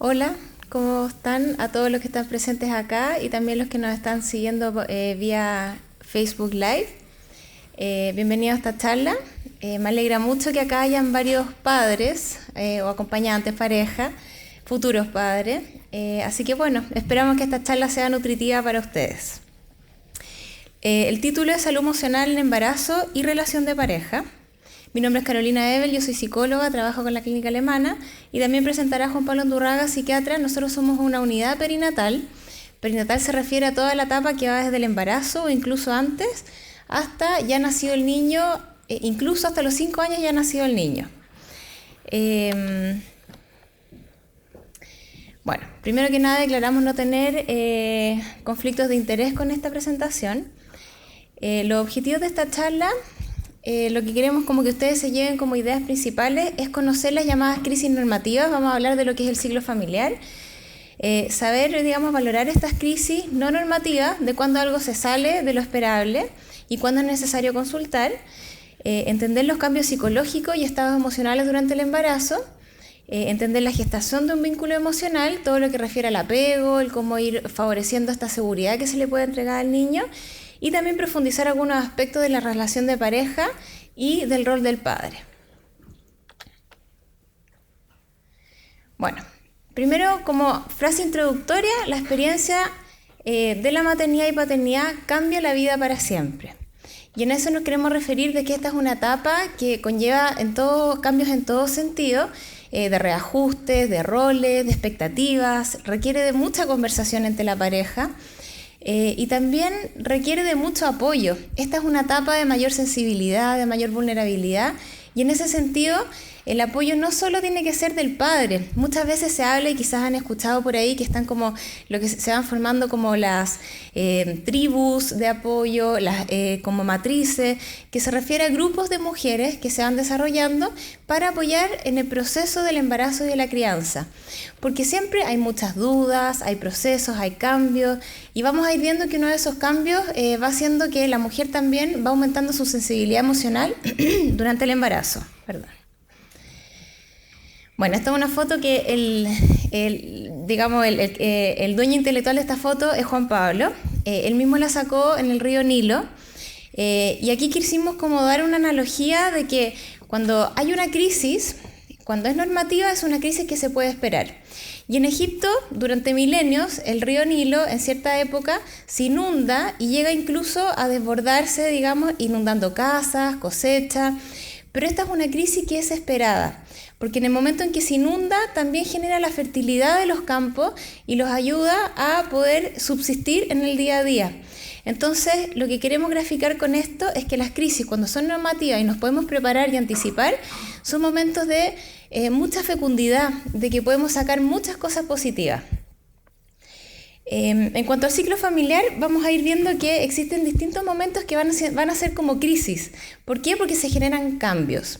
Hola, ¿cómo están a todos los que están presentes acá y también los que nos están siguiendo vía Facebook Live? Bienvenidos a esta charla. Me alegra mucho que acá hayan varios padres o acompañantes, pareja, futuros padres. Así que bueno, esperamos que esta charla sea nutritiva para ustedes. El título es Salud emocional en embarazo y relación de pareja. Mi nombre es Carolina Ebel, yo soy psicóloga, trabajo con la clínica alemana y también presentará Juan Pablo Undurraga, psiquiatra. Nosotros somos una unidad perinatal. Perinatal se refiere a toda la etapa que va desde el embarazo o incluso antes hasta ya nacido el niño, incluso hasta los 5 años ya ha nacido el niño. Bueno, primero que nada declaramos no tener conflictos de interés con esta presentación. Los objetivos de esta charla, lo que queremos como que ustedes se lleven como ideas principales es conocer las llamadas crisis normativas. Vamos a hablar de lo que es el ciclo familiar, saber, digamos, valorar estas crisis no normativas, de cuando algo se sale de lo esperable y cuándo es necesario consultar, entender los cambios psicológicos y estados emocionales durante el embarazo, entender la gestación de un vínculo emocional, todo lo que refiere al apego, el cómo ir favoreciendo esta seguridad que se le puede entregar al niño, y también profundizar algunos aspectos de la relación de pareja y del rol del padre. Bueno, primero como frase introductoria, la experiencia de la maternidad y paternidad cambia la vida para siempre. Y en eso nos queremos referir de que esta es una etapa que conlleva cambios en todo sentido, de reajustes, de roles, de expectativas, requiere de mucha conversación entre la pareja. Y también requiere de mucho apoyo. Esta es una etapa de mayor sensibilidad, de mayor vulnerabilidad, y en ese sentido el apoyo no solo tiene que ser del padre. Muchas veces se habla, y quizás han escuchado por ahí, que están como lo que se van formando como las tribus de apoyo, como matrices, que se refiere a grupos de mujeres que se van desarrollando para apoyar en el proceso del embarazo y de la crianza. Porque siempre hay muchas dudas, hay procesos, hay cambios, y vamos a ir viendo que uno de esos cambios va haciendo que la mujer también va aumentando su sensibilidad emocional durante el embarazo. Perdón. Bueno, esta es una foto que el dueño intelectual de esta foto es Juan Pablo. Él mismo la sacó en el río Nilo. Y aquí quisimos como dar una analogía de que cuando hay una crisis, cuando es normativa, es una crisis que se puede esperar. Y en Egipto, durante milenios, el río Nilo en cierta época se inunda y llega incluso a desbordarse, digamos, inundando casas, cosechas. Pero esta es una crisis que es esperada, porque en el momento en que se inunda también genera la fertilidad de los campos y los ayuda a poder subsistir en el día a día. Entonces, lo que queremos graficar con esto es que las crisis, cuando son normativas y nos podemos preparar y anticipar, son momentos de mucha fecundidad, de que podemos sacar muchas cosas positivas. En cuanto al ciclo familiar, vamos a ir viendo que existen distintos momentos que van a ser como crisis. ¿Por qué? Porque se generan cambios.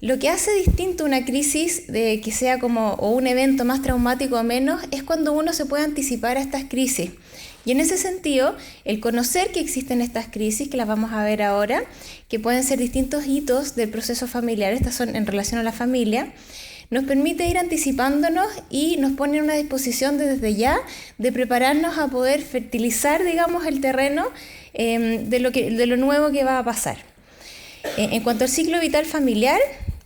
Lo que hace distinto una crisis de que sea como o un evento más traumático o menos es cuando uno se puede anticipar a estas crisis. Y en ese sentido, el conocer que existen estas crisis, que las vamos a ver ahora, que pueden ser distintos hitos del proceso familiar, estas son en relación a la familia, nos permite ir anticipándonos y nos pone en una disposición desde ya de prepararnos a poder fertilizar, digamos, el terreno de lo nuevo que va a pasar. En cuanto al ciclo vital familiar,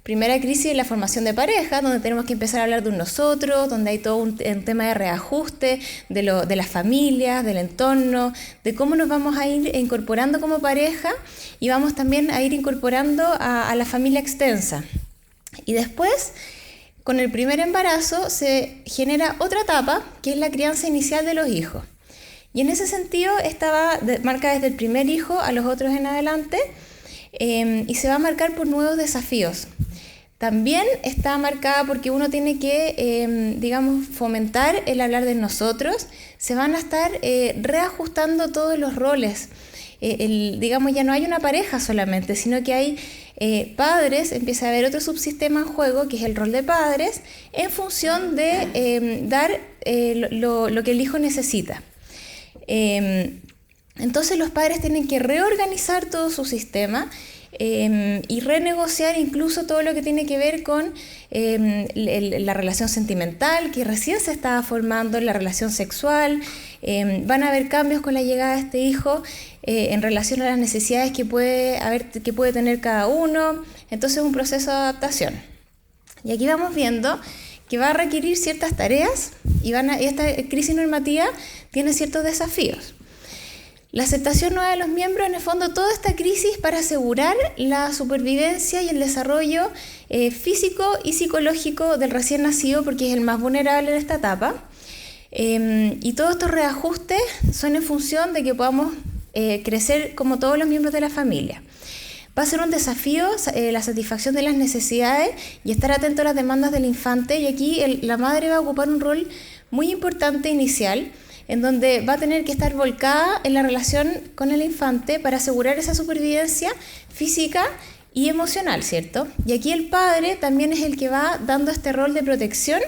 primera crisis es la formación de pareja, donde tenemos que empezar a hablar de un nosotros, donde hay todo un tema de reajuste de las familias, del entorno, de cómo nos vamos a ir incorporando como pareja y vamos también a ir incorporando a la familia extensa. Y después, con el primer embarazo, se genera otra etapa, que es la crianza inicial de los hijos. Y en ese sentido, esta va marca desde el primer hijo a los otros en adelante, y se va a marcar por nuevos desafíos. También está marcada porque uno tiene que, digamos, fomentar el hablar de nosotros. Se van a estar reajustando todos los roles. Digamos, ya no hay una pareja solamente, sino que hay padres, empieza a haber otro subsistema en juego, que es el rol de padres, en función de dar lo que el hijo necesita. Entonces los padres tienen que reorganizar todo su sistema y renegociar incluso todo lo que tiene que ver con la relación sentimental que recién se estaba formando, la relación sexual. Van a haber cambios con la llegada de este hijo en relación a las necesidades que puede tener cada uno. Entonces es un proceso de adaptación. Y aquí vamos viendo que va a requerir ciertas tareas y esta crisis normativa tiene ciertos desafíos. La aceptación nueva de los miembros, en el fondo, toda esta crisis para asegurar la supervivencia y el desarrollo físico y psicológico del recién nacido, porque es el más vulnerable en esta etapa. Y todos estos reajustes son en función de que podamos crecer como todos los miembros de la familia. Va a ser un desafío la satisfacción de las necesidades y estar atento a las demandas del infante, y aquí la madre va a ocupar un rol muy importante inicial, en donde va a tener que estar volcada en la relación con el infante para asegurar esa supervivencia física y emocional, ¿cierto? Y aquí el padre también es el que va dando este rol de protección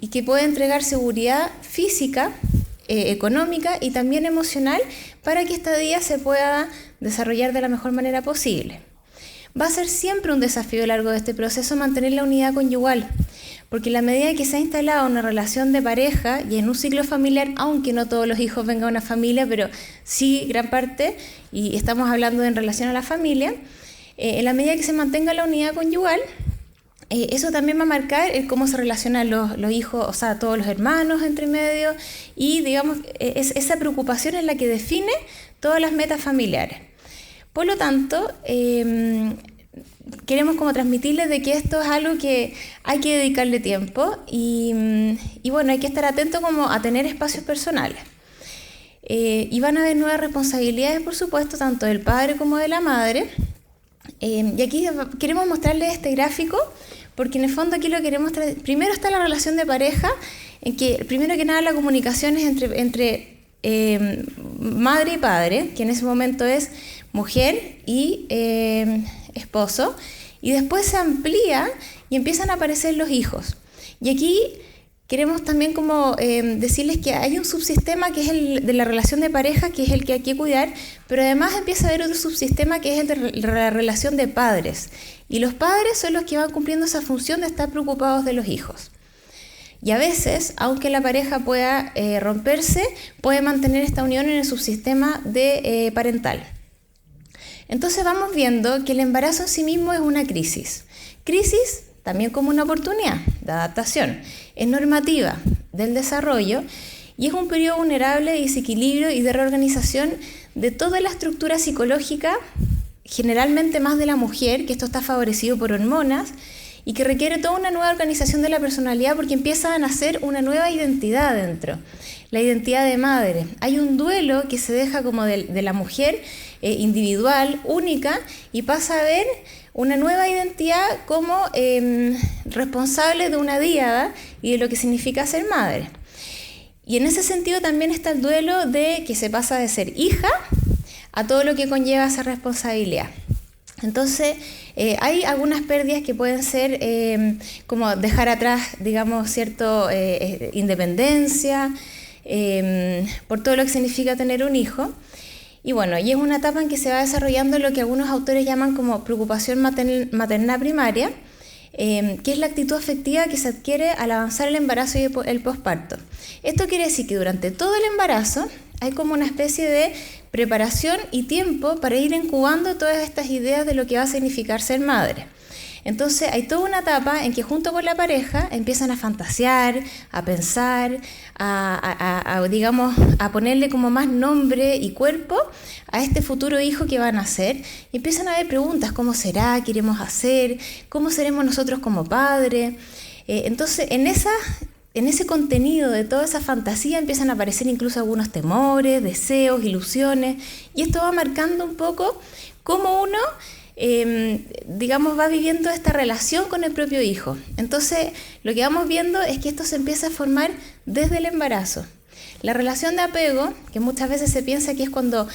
y que puede entregar seguridad física, económica y también emocional para que esta día se pueda desarrollar de la mejor manera posible. Va a ser siempre un desafío a lo largo de este proceso mantener la unidad conyugal, porque en la medida que se ha instalado una relación de pareja y en un ciclo familiar, aunque no todos los hijos vengan a una familia, pero sí gran parte, y estamos hablando en relación a la familia, en la medida que se mantenga la unidad conyugal, eso también va a marcar cómo se relacionan los hijos, o sea, todos los hermanos entre medio, y digamos, esa preocupación es la que define todas las metas familiares. Por lo tanto, queremos como transmitirles de que esto es algo que hay que dedicarle tiempo y bueno, hay que estar atento como a tener espacios personales. Y van a haber nuevas responsabilidades, por supuesto, tanto del padre como de la madre. Y aquí queremos mostrarles este gráfico, porque en el fondo aquí lo queremos traer. Primero está la relación de pareja, en que primero que nada la comunicación es entre madre y padre, que en ese momento es mujer y esposo, y después se amplía y empiezan a aparecer los hijos. Y aquí queremos también como decirles que hay un subsistema que es el de la relación de pareja, que es el que hay que cuidar, pero además empieza a haber otro subsistema que es el de la relación de padres. Y los padres son los que van cumpliendo esa función de estar preocupados de los hijos. Y a veces, aunque la pareja pueda romperse, puede mantener esta unión en el subsistema de parental. Entonces vamos viendo que el embarazo en sí mismo es una crisis. Crisis también como una oportunidad de adaptación. Es normativa del desarrollo y es un periodo vulnerable de desequilibrio y de reorganización de toda la estructura psicológica, generalmente más de la mujer, que esto está favorecido por hormonas, y que requiere toda una nueva organización de la personalidad porque empieza a nacer una nueva identidad dentro, la identidad de madre. Hay un duelo que se deja como de la mujer individual, única, y pasa a ver una nueva identidad como responsable de una díada y de lo que significa ser madre. Y en ese sentido también está el duelo de que se pasa de ser hija a todo lo que conlleva esa responsabilidad. Entonces, hay algunas pérdidas que pueden ser como dejar atrás, digamos, cierta independencia, por todo lo que significa tener un hijo. Y bueno, y es una etapa en que se va desarrollando lo que algunos autores llaman como preocupación materna primaria, que es la actitud afectiva que se adquiere al avanzar el embarazo y el posparto. Esto quiere decir que durante todo el embarazo hay como una especie de preparación y tiempo para ir incubando todas estas ideas de lo que va a significar ser madre. Entonces hay toda una etapa en que junto con la pareja empiezan a fantasear, a pensar, digamos, a ponerle como más nombre y cuerpo a este futuro hijo que van a nacer. Y empiezan a haber preguntas: ¿cómo será? ¿Qué iremos a hacer? ¿Cómo seremos nosotros como padres? Entonces en ese contenido de toda esa fantasía empiezan a aparecer incluso algunos temores, deseos, ilusiones, y esto va marcando un poco cómo uno digamos, va viviendo esta relación con el propio hijo. Entonces, lo que vamos viendo es que esto se empieza a formar desde el embarazo. La relación de apego, que muchas veces se piensa que es cuando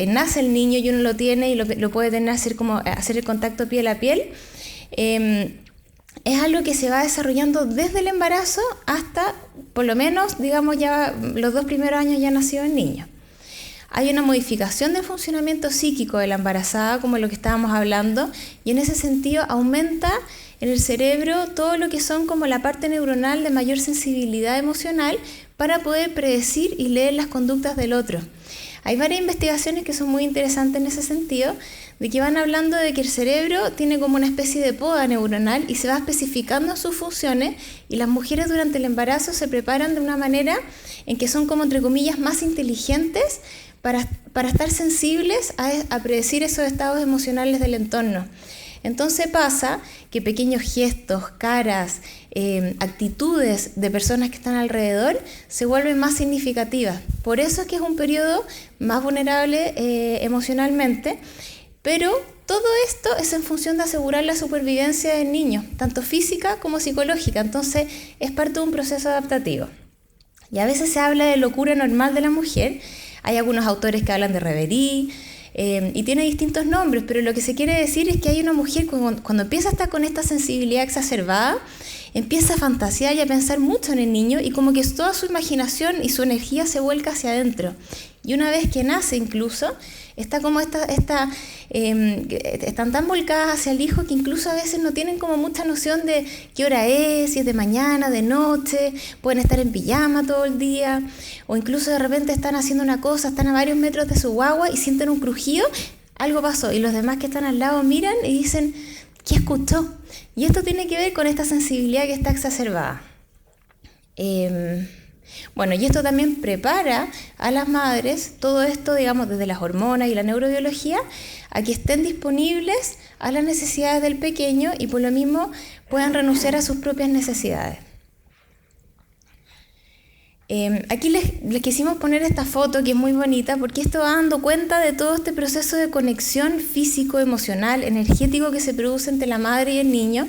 nace el niño y uno lo tiene y lo puede tener, hacer el contacto piel a piel, es algo que se va desarrollando desde el embarazo hasta, por lo menos, digamos, ya los 2 primeros años ya nacido el niño. hay una modificación del funcionamiento psíquico de la embarazada, como lo que estábamos hablando, y en ese sentido aumenta en el cerebro todo lo que son como la parte neuronal de mayor sensibilidad emocional para poder predecir y leer las conductas del otro. Hay varias investigaciones que son muy interesantes en ese sentido, de que van hablando de que el cerebro tiene como una especie de poda neuronal y se va especificando sus funciones, y las mujeres durante el embarazo se preparan de una manera en que son como, entre comillas, más inteligentes para estar sensibles a predecir esos estados emocionales del entorno. Entonces pasa que pequeños gestos, caras, actitudes de personas que están alrededor se vuelven más significativas. Por eso es que es un periodo más vulnerable emocionalmente, pero todo esto es en función de asegurar la supervivencia del niño, tanto física como psicológica. Entonces es parte de un proceso adaptativo. Y a veces se habla de locura normal de la mujer. Hay algunos autores que hablan de reverie, y tiene distintos nombres, pero lo que se quiere decir es que hay una mujer cuando empieza a estar con esta sensibilidad exacerbada, empieza a fantasear y a pensar mucho en el niño, y como que toda su imaginación y su energía se vuelca hacia adentro. Y una vez que nace incluso, está como están tan volcadas hacia el hijo que incluso a veces no tienen como mucha noción de qué hora es, si es de mañana, de noche, pueden estar en pijama todo el día, o incluso de repente están haciendo una cosa, están a varios metros de su guagua y sienten un crujido, algo pasó, y los demás que están al lado miran y dicen, ¿qué escuchó? Y esto tiene que ver con esta sensibilidad que está exacerbada. Bueno, y esto también prepara a las madres, todo esto, digamos, desde las hormonas y la neurobiología, a que estén disponibles a las necesidades del pequeño y por lo mismo puedan renunciar a sus propias necesidades. Aquí les quisimos poner esta foto que es muy bonita porque esto va dando cuenta de todo este proceso de conexión físico, emocional, energético que se produce entre la madre y el niño.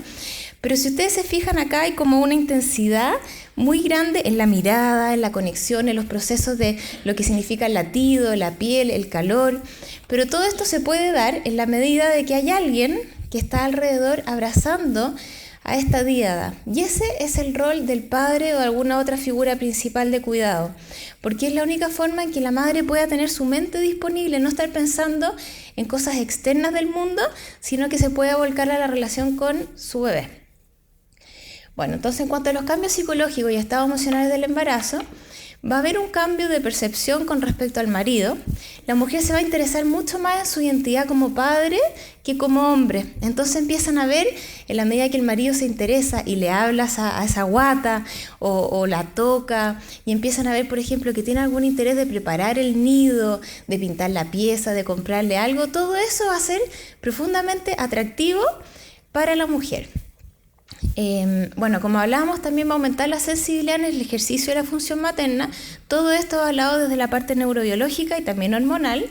Pero si ustedes se fijan acá hay como una intensidad muy grande en la mirada, en la conexión, en los procesos de lo que significa el latido, la piel, el calor. Pero todo esto se puede dar en la medida de que hay alguien que está alrededor abrazando a esta díada. Y ese es el rol del padre o de alguna otra figura principal de cuidado, porque es la única forma en que la madre pueda tener su mente disponible, no estar pensando en cosas externas del mundo, sino que se pueda volcar a la relación con su bebé. Bueno, entonces en cuanto a los cambios psicológicos y estados emocionales del embarazo, va a haber un cambio de percepción con respecto al marido. La mujer se va a interesar mucho más en su identidad como padre que como hombre. Entonces empiezan a ver, en la medida que el marido se interesa y le habla a esa guata o la toca, y empiezan a ver, por ejemplo, que tiene algún interés de preparar el nido, de pintar la pieza, de comprarle algo, todo eso va a ser profundamente atractivo para la mujer. Bueno, como hablábamos, también va a aumentar la sensibilidad en el ejercicio de la función materna. Todo esto hablado desde la parte neurobiológica y también hormonal.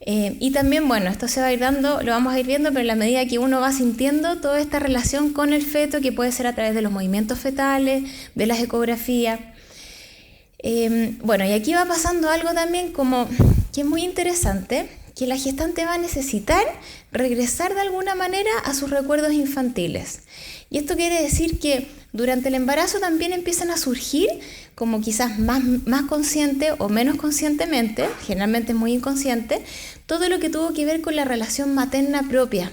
Y también, bueno, esto se va a ir dando, lo vamos a ir viendo, pero en la medida que uno va sintiendo toda esta relación con el feto, que puede ser a través de los movimientos fetales, de las ecografías. Bueno, y aquí va pasando algo también como que es muy interesante, que la gestante va a necesitar regresar de alguna manera a sus recuerdos infantiles. Y esto quiere decir que durante el embarazo también empiezan a surgir, como quizás más consciente o menos conscientemente, generalmente es muy inconsciente, todo lo que tuvo que ver con la relación materna propia.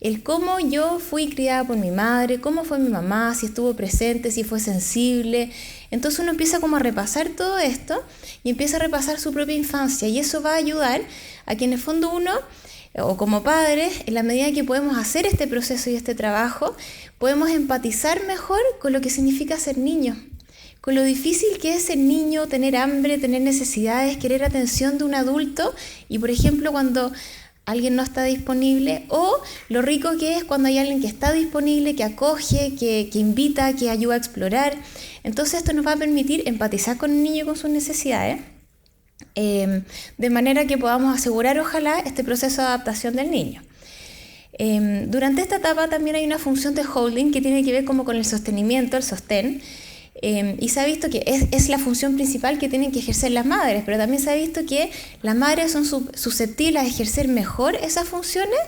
El cómo yo fui criada por mi madre, cómo fue mi mamá, si estuvo presente, si fue sensible. Entonces uno empieza como a repasar todo esto y empieza a repasar su propia infancia, y eso va a ayudar a que en el fondo uno, o como padres, en la medida que podemos hacer este proceso y este trabajo, podemos empatizar mejor con lo que significa ser niño, con lo difícil que es ser niño, tener hambre, tener necesidades, querer atención de un adulto, y por ejemplo cuando alguien no está disponible, o lo rico que es cuando hay alguien que está disponible, que acoge, que invita, que ayuda a explorar. Entonces esto nos va a permitir empatizar con el niño y con sus necesidades, de manera que podamos asegurar, ojalá, este proceso de adaptación del niño. Durante esta etapa también hay una función de holding que tiene que ver como con el sostenimiento, el sostén, y se ha visto que es la función principal que tienen que ejercer las madres, pero también se ha visto que las madres son susceptibles a ejercer mejor esas funciones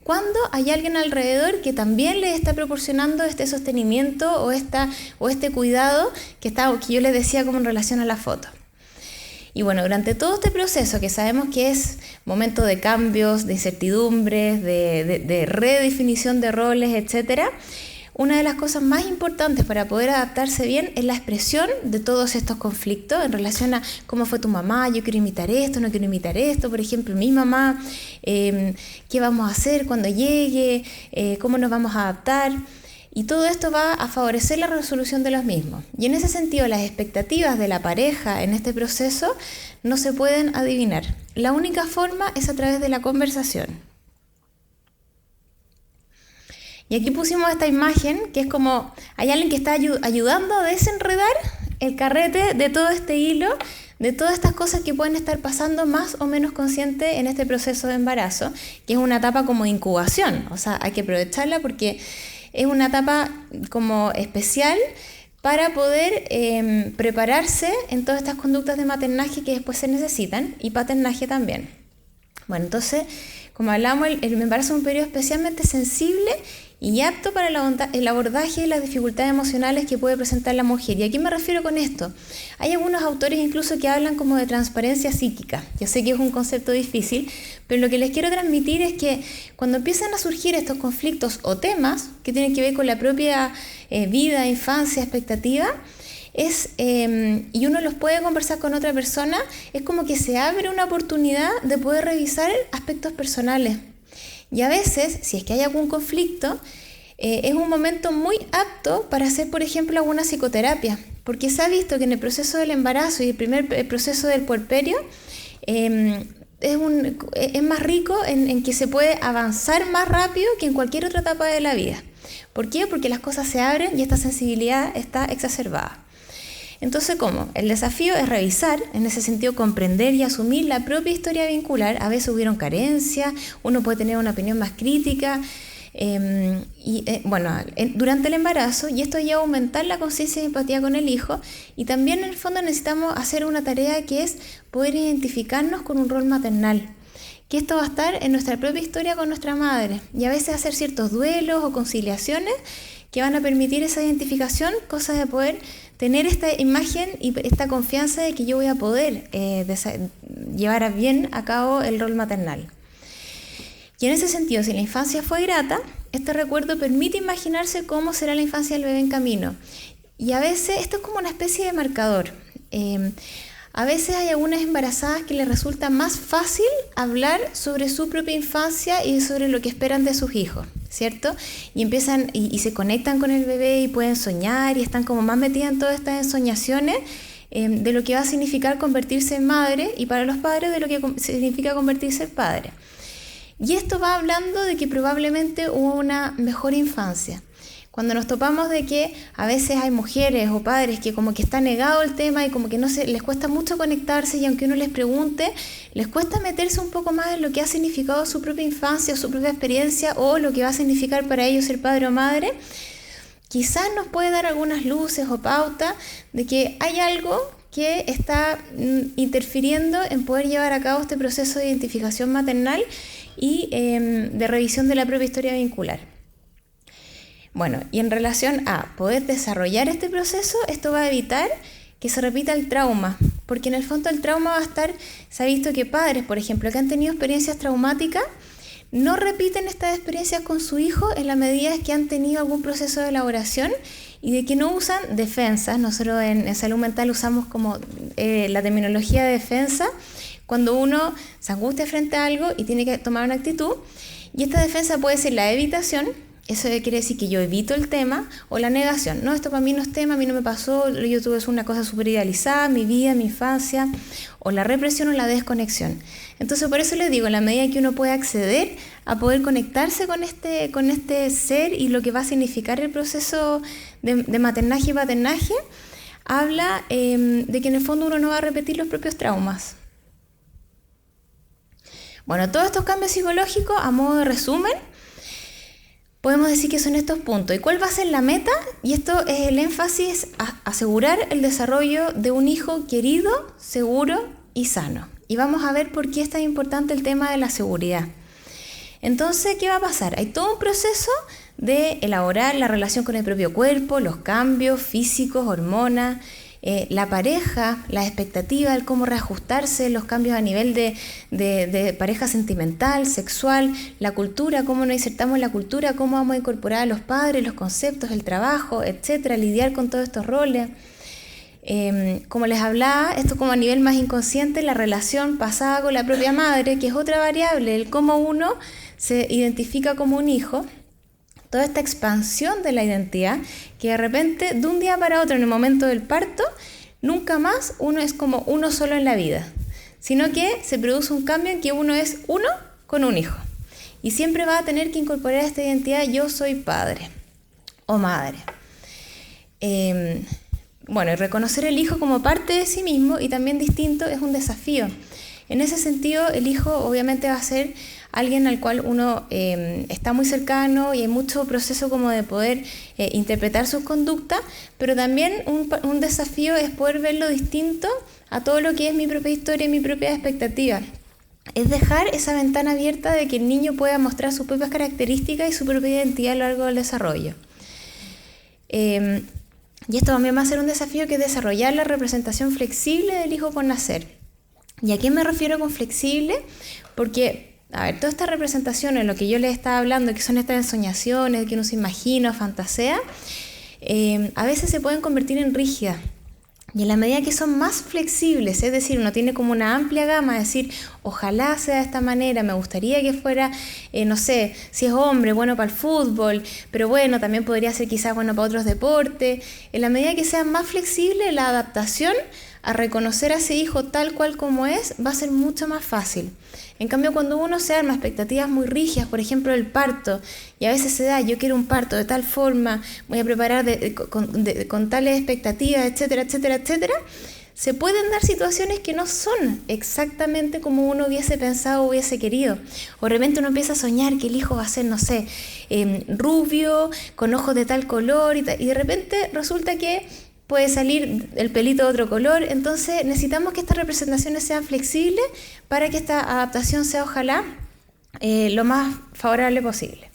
cuando hay alguien alrededor que también les está proporcionando este sostenimiento o este cuidado que yo les decía como en relación a la foto. Y bueno, durante todo este proceso, que sabemos que es momento de cambios, de incertidumbres, de redefinición de roles, etcétera, una de las cosas más importantes para poder adaptarse bien es la expresión de todos estos conflictos en relación a cómo fue tu mamá, yo quiero imitar esto, no quiero imitar esto, por ejemplo, mi mamá, qué vamos a hacer cuando llegue, cómo nos vamos a adaptar. Y todo esto va a favorecer la resolución de los mismos. Y en ese sentido, las expectativas de la pareja en este proceso no se pueden adivinar. La única forma es a través de la conversación. Y aquí pusimos esta imagen, que es como hay alguien que está ayudando a desenredar el carrete de todo este hilo, de todas estas cosas que pueden estar pasando más o menos consciente en este proceso de embarazo, que es una etapa como de incubación. O sea, hay que aprovecharla porque es una etapa como especial para poder prepararse en todas estas conductas de maternaje que después se necesitan y paternaje también. Bueno, entonces, como hablamos, el embarazo es un periodo especialmente sensible y apto para el abordaje de las dificultades emocionales que puede presentar la mujer. ¿Y a qué me refiero con esto? Hay algunos autores incluso que hablan como de transparencia psíquica. Yo sé que es un concepto difícil, pero lo que les quiero transmitir es que cuando empiezan a surgir estos conflictos o temas que tienen que ver con la propia vida, infancia, expectativa, y uno los puede conversar con otra persona, es como que se abre una oportunidad de poder revisar aspectos personales. Y a veces, si es que hay algún conflicto, es un momento muy apto para hacer, por ejemplo, alguna psicoterapia, porque se ha visto que en el proceso del embarazo y el proceso del puerperio es más rico en que se puede avanzar más rápido que en cualquier otra etapa de la vida. ¿Por qué? Porque las cosas se abren y esta sensibilidad está exacerbada. Entonces, ¿cómo? El desafío es revisar, en ese sentido comprender y asumir la propia historia vincular. A veces hubieron carencias, uno puede tener una opinión más crítica, durante el embarazo, y esto ya aumentar la conciencia y empatía con el hijo. Y también en el fondo necesitamos hacer una tarea que es poder identificarnos con un rol maternal, que esto va a estar en nuestra propia historia con nuestra madre, y a veces hacer ciertos duelos o conciliaciones que van a permitir esa identificación, cosa de poder tener esta imagen y esta confianza de que yo voy a poder llevar bien a cabo el rol maternal. Y en ese sentido, si la infancia fue grata, este recuerdo permite imaginarse cómo será la infancia del bebé en camino. Y a veces esto es como una especie de marcador. A veces hay algunas embarazadas que les resulta más fácil hablar sobre su propia infancia y sobre lo que esperan de sus hijos, ¿cierto? Y empiezan y se conectan con el bebé y pueden soñar y están como más metidas en todas estas ensoñaciones de lo que va a significar convertirse en madre, y para los padres de lo que significa convertirse en padre. Y esto va hablando de que probablemente hubo una mejor infancia. Cuando nos topamos de que a veces hay mujeres o padres que como que está negado el tema y como que les cuesta mucho conectarse, y aunque uno les pregunte, les cuesta meterse un poco más en lo que ha significado su propia infancia o su propia experiencia o lo que va a significar para ellos ser padre o madre, quizás nos puede dar algunas luces o pautas de que hay algo que está interfiriendo en poder llevar a cabo este proceso de identificación maternal y de revisión de la propia historia vincular. Bueno, y en relación a poder desarrollar este proceso, esto va a evitar que se repita el trauma, porque en el fondo el trauma va a estar, se ha visto que padres, por ejemplo, que han tenido experiencias traumáticas, no repiten estas experiencias con su hijo en la medida que han tenido algún proceso de elaboración y de que no usan defensas. Nosotros en salud mental usamos como la terminología de defensa cuando uno se angustia frente a algo y tiene que tomar una actitud, y esta defensa puede ser la evitación. Eso quiere decir que yo evito el tema, o la negación. No, esto para mí no es tema, a mí no me pasó, yo tuve una cosa súper idealizada, mi vida, mi infancia, o la represión o la desconexión. Entonces, por eso les digo, en la medida que uno puede acceder a poder conectarse con este ser y lo que va a significar el proceso de maternaje y paternaje, habla de que en el fondo uno no va a repetir los propios traumas. Bueno, todos estos cambios psicológicos, a modo de resumen, podemos decir que son estos puntos. ¿Y cuál va a ser la meta? Y esto es el énfasis a asegurar el desarrollo de un hijo querido, seguro y sano. Y vamos a ver por qué es tan importante el tema de la seguridad. Entonces, ¿qué va a pasar? Hay todo un proceso de elaborar la relación con el propio cuerpo, los cambios físicos, hormonas, la pareja, la expectativa, el cómo reajustarse, los cambios a nivel de pareja sentimental, sexual, la cultura, cómo nos insertamos en la cultura, cómo vamos a incorporar a los padres, los conceptos, el trabajo, etcétera, lidiar con todos estos roles. Como les hablaba, esto como a nivel más inconsciente, la relación pasada con la propia madre, que es otra variable, el cómo uno se identifica como un hijo. Toda esta expansión de la identidad, que de repente, de un día para otro, en el momento del parto, nunca más uno es como uno solo en la vida, sino que se produce un cambio en que uno es uno con un hijo. Y siempre va a tener que incorporar esta identidad, yo soy padre o madre. Bueno, y reconocer el hijo como parte de sí mismo y también distinto es un desafío. En ese sentido, el hijo obviamente va a ser alguien al cual uno está muy cercano y hay mucho proceso como de poder interpretar sus conductas, pero también un desafío es poder verlo distinto a todo lo que es mi propia historia y mi propia expectativa. Es dejar esa ventana abierta de que el niño pueda mostrar sus propias características y su propia identidad a lo largo del desarrollo. Y esto también va a ser un desafío, que es desarrollar la representación flexible del hijo por nacer. ¿Y a qué me refiero con flexible? Porque, a ver, todas estas representaciones, lo que yo les estaba hablando, que son estas ensoñaciones, que uno se imagina o fantasea, a veces se pueden convertir en rígidas. Y en la medida que son más flexibles, es decir, uno tiene como una amplia gama, es decir, ojalá sea de esta manera, me gustaría que fuera, no sé, si es hombre, bueno para el fútbol, pero bueno, también podría ser quizás bueno para otros deportes. En la medida que sea más flexible, la adaptación a reconocer a ese hijo tal cual como es va a ser mucho más fácil. En cambio, cuando uno se arma expectativas muy rígidas, por ejemplo el parto, y a veces se da, yo quiero un parto de tal forma, voy a preparar con tales expectativas, etcétera, etcétera, etcétera, se pueden dar situaciones que no son exactamente como uno hubiese pensado o hubiese querido. O de repente uno empieza a soñar que el hijo va a ser, no sé, rubio, con ojos de tal color, y de repente resulta que puede salir el pelito de otro color. Entonces necesitamos que estas representaciones sean flexibles para que esta adaptación sea, ojalá, lo más favorable posible.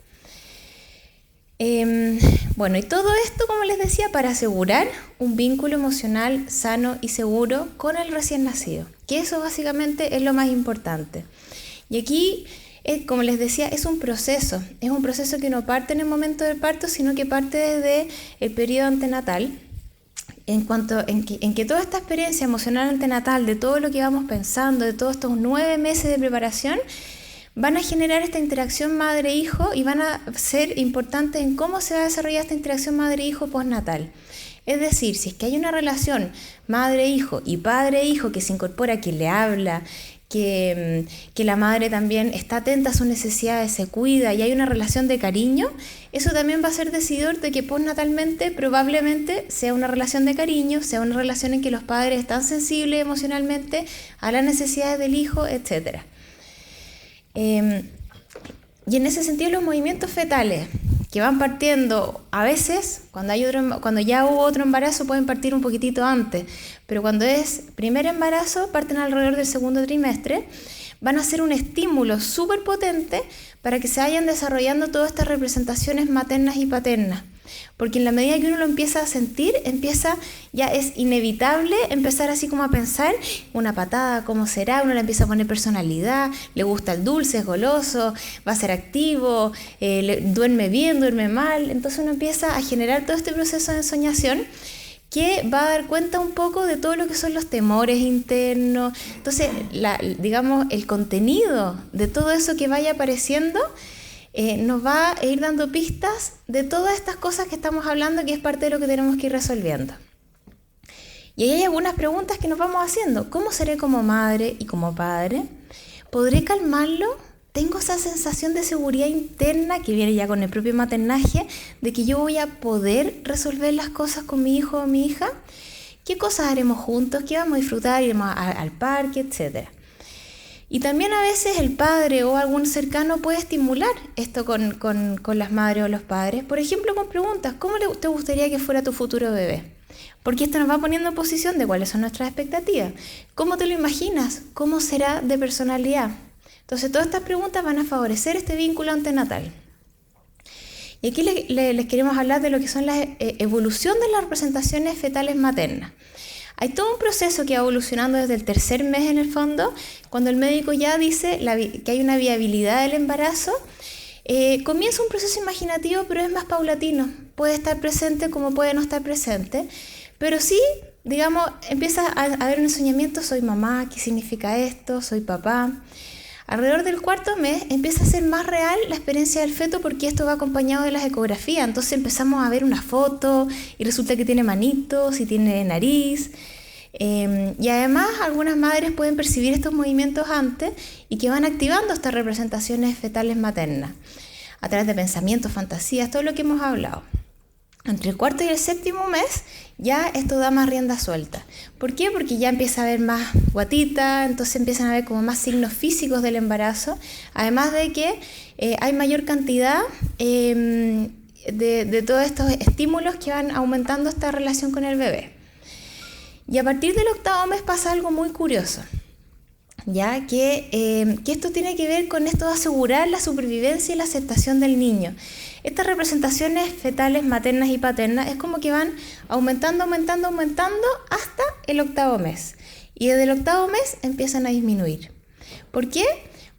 Bueno, y todo esto, como les decía, para asegurar un vínculo emocional sano y seguro con el recién nacido, que eso básicamente es lo más importante. Y aquí, como les decía, es un proceso que no parte en el momento del parto, sino que parte desde el periodo antenatal, en que toda esta experiencia emocional antenatal, de todo lo que vamos pensando, de todos estos 9 meses de preparación, van a generar esta interacción madre-hijo y van a ser importantes en cómo se va a desarrollar esta interacción madre-hijo postnatal. Es decir, si es que hay una relación madre-hijo y padre-hijo que se incorpora, que le habla, que la madre también está atenta a sus necesidades, se cuida y hay una relación de cariño, eso también va a ser decidor de que postnatalmente probablemente sea una relación de cariño, sea una relación en que los padres están sensibles emocionalmente a las necesidades del hijo, etc. Y en ese sentido, los movimientos fetales que van partiendo, a veces, cuando ya hubo otro embarazo, pueden partir un poquitito antes, pero cuando es primer embarazo, parten alrededor del segundo trimestre, van a ser un estímulo súper potente para que se vayan desarrollando todas estas representaciones maternas y paternas. Porque en la medida que uno lo empieza a sentir, ya es inevitable empezar así como a pensar, una patada, ¿cómo será? Uno le empieza a poner personalidad, le gusta el dulce, es goloso, va a ser activo, duerme bien, duerme mal. Entonces uno empieza a generar todo este proceso de ensoñación que va a dar cuenta un poco de todo lo que son los temores internos. Entonces, digamos, el contenido de todo eso que vaya apareciendo nos va a ir dando pistas de todas estas cosas que estamos hablando, que es parte de lo que tenemos que ir resolviendo. Y ahí hay algunas preguntas que nos vamos haciendo. ¿Cómo seré como madre y como padre? ¿Podré calmarlo? ¿Tengo esa sensación de seguridad interna que viene ya con el propio maternaje, de que yo voy a poder resolver las cosas con mi hijo o mi hija? ¿Qué cosas haremos juntos? ¿Qué vamos a disfrutar? ¿Iremos al parque? Etcétera. Y también a veces el padre o algún cercano puede estimular esto con las madres o los padres. Por ejemplo, con preguntas, ¿cómo te gustaría que fuera tu futuro bebé? Porque esto nos va poniendo en posición de cuáles son nuestras expectativas. ¿Cómo te lo imaginas? ¿Cómo será de personalidad? Entonces, todas estas preguntas van a favorecer este vínculo antenatal. Y aquí les queremos hablar de lo que son la evolución de las representaciones fetales maternas. Hay todo un proceso que va evolucionando desde el tercer mes en el fondo, cuando el médico ya dice que hay una viabilidad del embarazo. Comienza un proceso imaginativo, pero es más paulatino. Puede estar presente como puede no estar presente, pero sí, digamos, empieza a haber un ensoñamiento: soy mamá, ¿qué significa esto? Soy papá. Alrededor del cuarto mes empieza a ser más real la experiencia del feto, porque esto va acompañado de las ecografías. Entonces empezamos a ver una foto y resulta que tiene manitos y tiene nariz. Y además algunas madres pueden percibir estos movimientos antes y que van activando estas representaciones fetales maternas a través de pensamientos, fantasías, todo lo que hemos hablado. Entre el cuarto y el séptimo mes ya esto da más rienda suelta. ¿Por qué? Porque ya empieza a haber más guatita, entonces empiezan a haber como más signos físicos del embarazo, además de que hay mayor cantidad de todos estos estímulos que van aumentando esta relación con el bebé. Y a partir del octavo mes pasa algo muy curioso, ya que esto tiene que ver con esto de asegurar la supervivencia y la aceptación del niño. Estas representaciones fetales maternas y paternas es como que van aumentando hasta el octavo mes. Y desde el octavo mes empiezan a disminuir. ¿Por qué?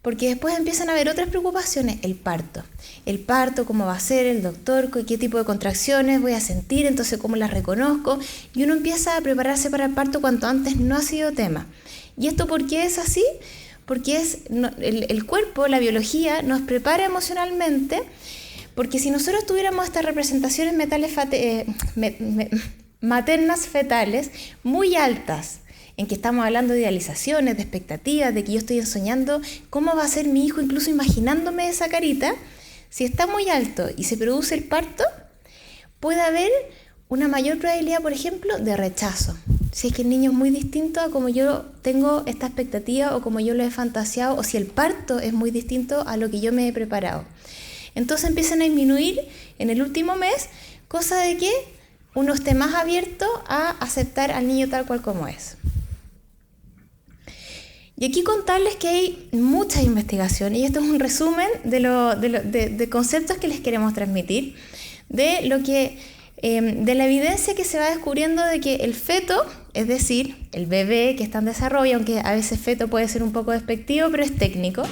Porque después empiezan a haber otras preocupaciones: el parto. El parto, cómo va a ser, el doctor, qué tipo de contracciones voy a sentir, entonces cómo las reconozco. Y uno empieza a prepararse para el parto cuanto antes no ha sido tema. ¿Y esto por qué es así? Porque el cuerpo, la biología, nos prepara emocionalmente. Porque si nosotros tuviéramos estas representaciones maternas fetales muy altas, en que estamos hablando de idealizaciones, de expectativas, de que yo estoy ensoñando cómo va a ser mi hijo, incluso imaginándome esa carita, si está muy alto y se produce el parto, puede haber una mayor probabilidad, por ejemplo, de rechazo. Si es que el niño es muy distinto a como yo tengo esta expectativa o como yo lo he fantaseado, o si el parto es muy distinto a lo que yo me he preparado. Entonces empiezan a disminuir en el último mes, cosa de que uno esté más abierto a aceptar al niño tal cual como es. Y aquí contarles que hay muchas investigaciones, y esto es un resumen de conceptos que les queremos transmitir, de la evidencia que se va descubriendo de que el feto, es decir, el bebé que está en desarrollo, aunque a veces feto puede ser un poco despectivo, pero es técnico,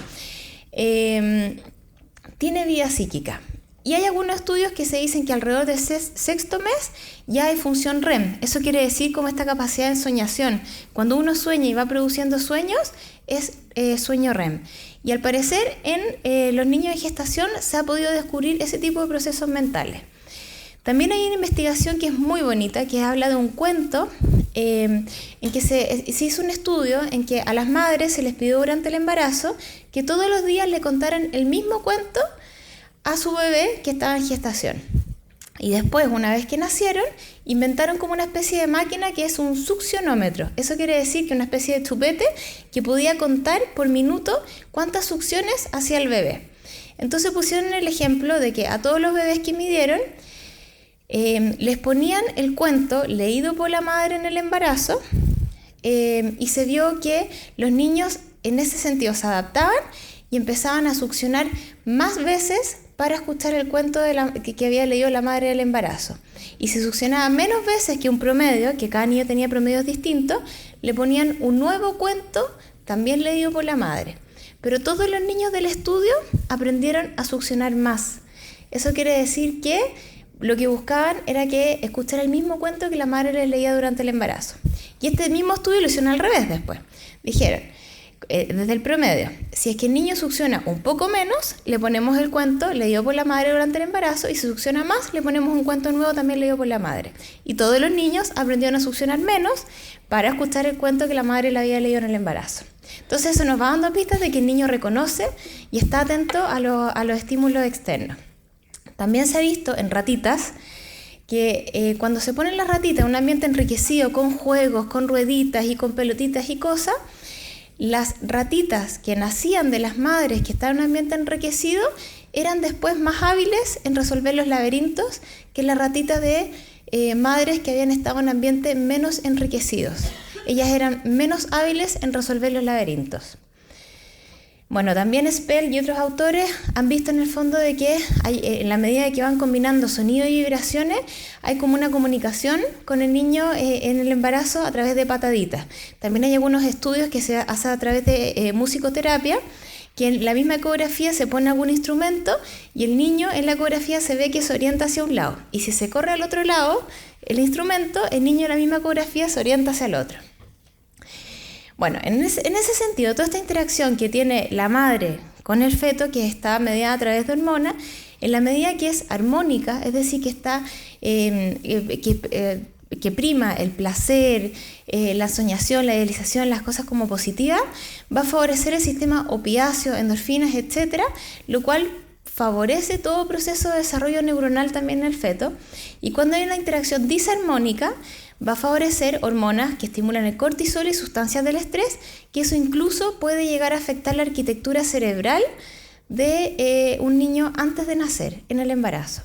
tiene vida psíquica. Y hay algunos estudios que se dicen que alrededor del sexto mes ya hay función REM. Eso quiere decir como esta capacidad de ensoñación. Cuando uno sueña y va produciendo sueños, es sueño REM. Y al parecer en los niños en gestación se ha podido descubrir ese tipo de procesos mentales. También hay una investigación que es muy bonita, que habla de un cuento en que se hizo un estudio en que a las madres se les pidió durante el embarazo que todos los días le contaran el mismo cuento a su bebé que estaba en gestación. Y después, una vez que nacieron, inventaron como una especie de máquina que es un succionómetro. Eso quiere decir que una especie de chupete que podía contar por minuto cuántas succiones hacía el bebé. Entonces pusieron el ejemplo de que a todos los bebés que midieron les ponían el cuento leído por la madre en el embarazo, y se vio que los niños en ese sentido se adaptaban y empezaban a succionar más veces para escuchar el cuento que había leído la madre del embarazo. Y si succionaba menos veces que un promedio, que cada niño tenía promedios distintos, le ponían un nuevo cuento también leído por la madre. Pero todos los niños del estudio aprendieron a succionar más. Eso quiere decir que lo que buscaban era que escuchara el mismo cuento que la madre les leía durante el embarazo. Y este mismo estudio lo hicieron al revés después. Dijeron, desde el promedio, si es que el niño succiona un poco menos, le ponemos el cuento leído por la madre durante el embarazo, y si succiona más, le ponemos un cuento nuevo también leído por la madre. Y todos los niños aprendieron a succionar menos para escuchar el cuento que la madre le había leído en el embarazo. Entonces eso nos va dando pistas de que el niño reconoce y está atento a los estímulos externos. También se ha visto en ratitas que cuando se ponen las ratitas en un ambiente enriquecido con juegos, con rueditas y con pelotitas y cosas, las ratitas que nacían de las madres que estaban en un ambiente enriquecido eran después más hábiles en resolver los laberintos que las ratitas de madres que habían estado en ambientes menos enriquecidos. Ellas eran menos hábiles en resolver los laberintos. Bueno, también Spell y otros autores han visto en el fondo de que en la medida de que van combinando sonido y vibraciones, hay como una comunicación con el niño en el embarazo a través de pataditas. También hay algunos estudios que se hacen a través de musicoterapia, que en la misma ecografía se pone algún instrumento y el niño en la ecografía se ve que se orienta hacia un lado. Y si se corre al otro lado, el instrumento, el niño en la misma ecografía se orienta hacia el otro. Bueno, en ese sentido, toda esta interacción que tiene la madre con el feto, que está mediada a través de hormonas, en la medida que es armónica, es decir, que está que prima el placer, la soñación, la idealización, las cosas como positivas, va a favorecer el sistema opiáceo, endorfinas, etcétera, lo cual favorece todo proceso de desarrollo neuronal también en el feto. Y cuando hay una interacción disarmónica, va a favorecer hormonas que estimulan el cortisol y sustancias del estrés, que eso incluso puede llegar a afectar la arquitectura cerebral de un niño antes de nacer, en el embarazo.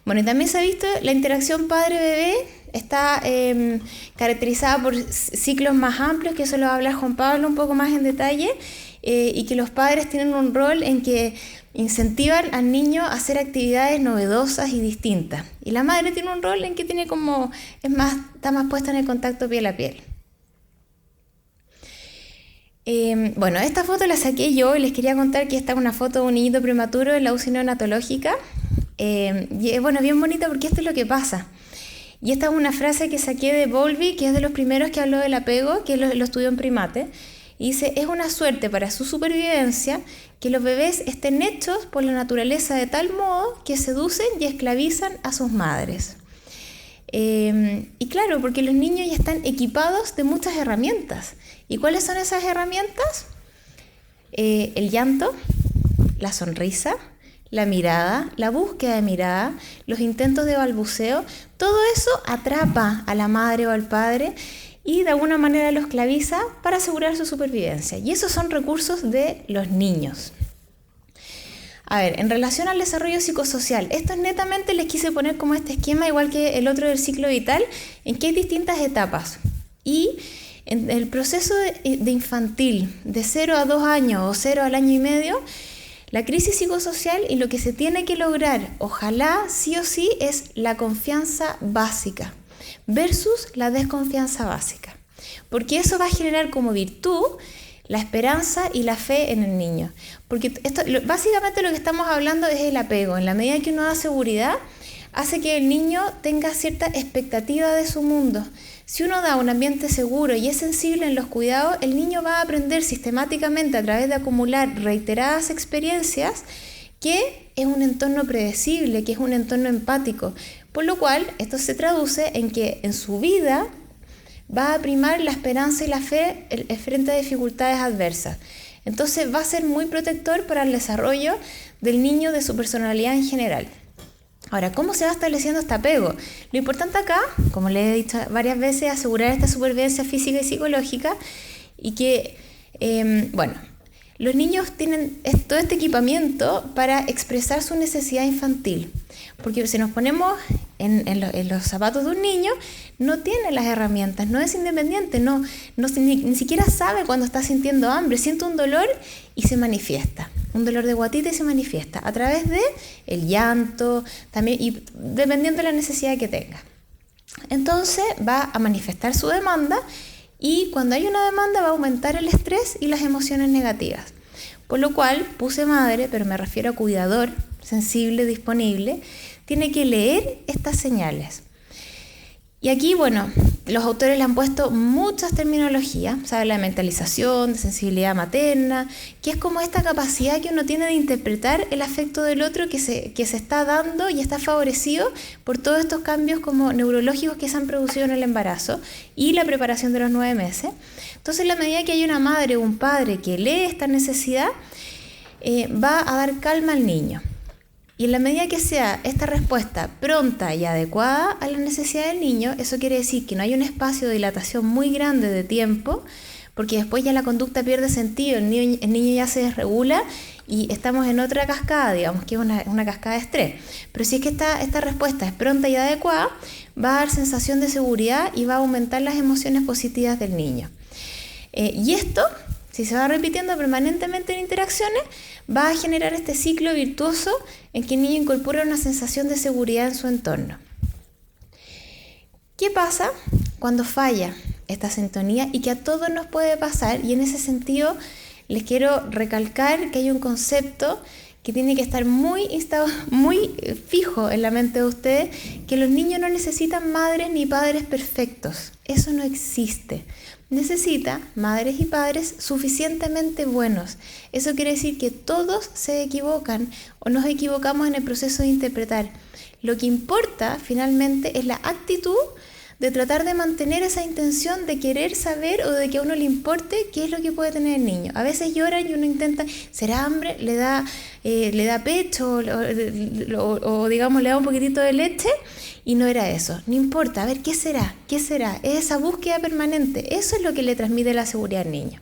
Bueno, y también se ha visto la interacción padre-bebé está caracterizada por ciclos más amplios, que eso lo va a hablar Juan Pablo un poco más en detalle, y que los padres tienen un rol en que incentivan al niño a hacer actividades novedosas y distintas. Y la madre tiene un rol en que tiene como, está más puesta en el contacto piel a piel. Bueno, esta foto la saqué yo y les quería contar que esta es una foto de un niñito prematuro en la UCI neonatológica. Y es bien bonita porque esto es lo que pasa. Y esta es una frase que saqué de Bowlby, que es de los primeros que habló del apego, que lo estudió en primate. Y dice, es una suerte para su supervivencia que los bebés estén hechos por la naturaleza de tal modo que seducen y esclavizan a sus madres. Y claro, porque los niños ya están equipados de muchas herramientas. ¿Y cuáles son esas herramientas? El llanto, la sonrisa, la mirada, la búsqueda de mirada, los intentos de balbuceo, todo eso atrapa a la madre o al padre y de alguna manera lo esclaviza para asegurar su supervivencia. Y esos son recursos de los niños. A ver, en relación al desarrollo psicosocial, esto netamente les quise poner como este esquema, igual que el otro del ciclo vital, en que hay distintas etapas. Y en el proceso de infantil, de 0 a 2 años o 0 al año y medio, la crisis psicosocial y lo que se tiene que lograr, ojalá sí o sí, es la confianza básica versus la desconfianza básica. Porque eso va a generar como virtud la esperanza y la fe en el niño. Porque básicamente lo que estamos hablando es el apego. En la medida que uno da seguridad, hace que el niño tenga cierta expectativa de su mundo. Si uno da un ambiente seguro y es sensible en los cuidados, el niño va a aprender sistemáticamente a través de acumular reiteradas experiencias que es un entorno predecible, que es un entorno empático. Por lo cual, esto se traduce en que en su vida va a primar la esperanza y la fe frente a dificultades adversas. Entonces va a ser muy protector para el desarrollo del niño, de su personalidad en general. Ahora, ¿cómo se va estableciendo este apego? Lo importante acá, como les he dicho varias veces, es asegurar esta supervivencia física y psicológica y que, los niños tienen todo este equipamiento para expresar su necesidad infantil. Porque si nos ponemos en los zapatos de un niño, no tiene las herramientas, no es independiente, ni siquiera sabe cuando está sintiendo hambre, siente un dolor y se manifiesta. Un dolor de guatita y se manifiesta a través de el llanto, también, y dependiendo de la necesidad que tenga. Entonces va a manifestar su demanda y cuando hay una demanda va a aumentar el estrés y las emociones negativas. Por lo cual puse madre, pero me refiero a cuidador, sensible, disponible, tiene que leer estas señales. Y aquí, los autores le han puesto muchas terminologías, ¿sabe? La mentalización, de sensibilidad materna, que es como esta capacidad que uno tiene de interpretar el afecto del otro que se está dando y está favorecido por todos estos cambios como neurológicos que se han producido en el embarazo y la preparación de los 9 meses. Entonces, en la medida que hay una madre o un padre que lee esta necesidad, va a dar calma al niño. Y en la medida que sea esta respuesta pronta y adecuada a la necesidad del niño, eso quiere decir que no hay un espacio de dilatación muy grande de tiempo, porque después ya la conducta pierde sentido, el niño ya se desregula y estamos en otra cascada, digamos que es una cascada de estrés. Pero si es que esta respuesta es pronta y adecuada, va a dar sensación de seguridad y va a aumentar las emociones positivas del niño. Y esto si se va repitiendo permanentemente en interacciones, va a generar este ciclo virtuoso en que el niño incorpora una sensación de seguridad en su entorno. ¿Qué pasa cuando falla esta sintonía? Y que a todos nos puede pasar, y en ese sentido les quiero recalcar que hay un concepto que tiene que estar muy fijo en la mente de ustedes, que los niños no necesitan madres ni padres perfectos. Eso no existe. Necesita madres y padres suficientemente buenos. Eso quiere decir que todos se equivocan o nos equivocamos en el proceso de interpretar. Lo que importa finalmente es la actitud de tratar de mantener esa intención de querer saber o de que a uno le importe qué es lo que puede tener el niño. A veces lloran y uno intenta, ¿será hambre? ¿Le da pecho? O digamos, le da un poquitito de leche, y no era eso. No importa, a ver, ¿qué será? ¿Qué será? Es esa búsqueda permanente. Eso es lo que le transmite la seguridad al niño.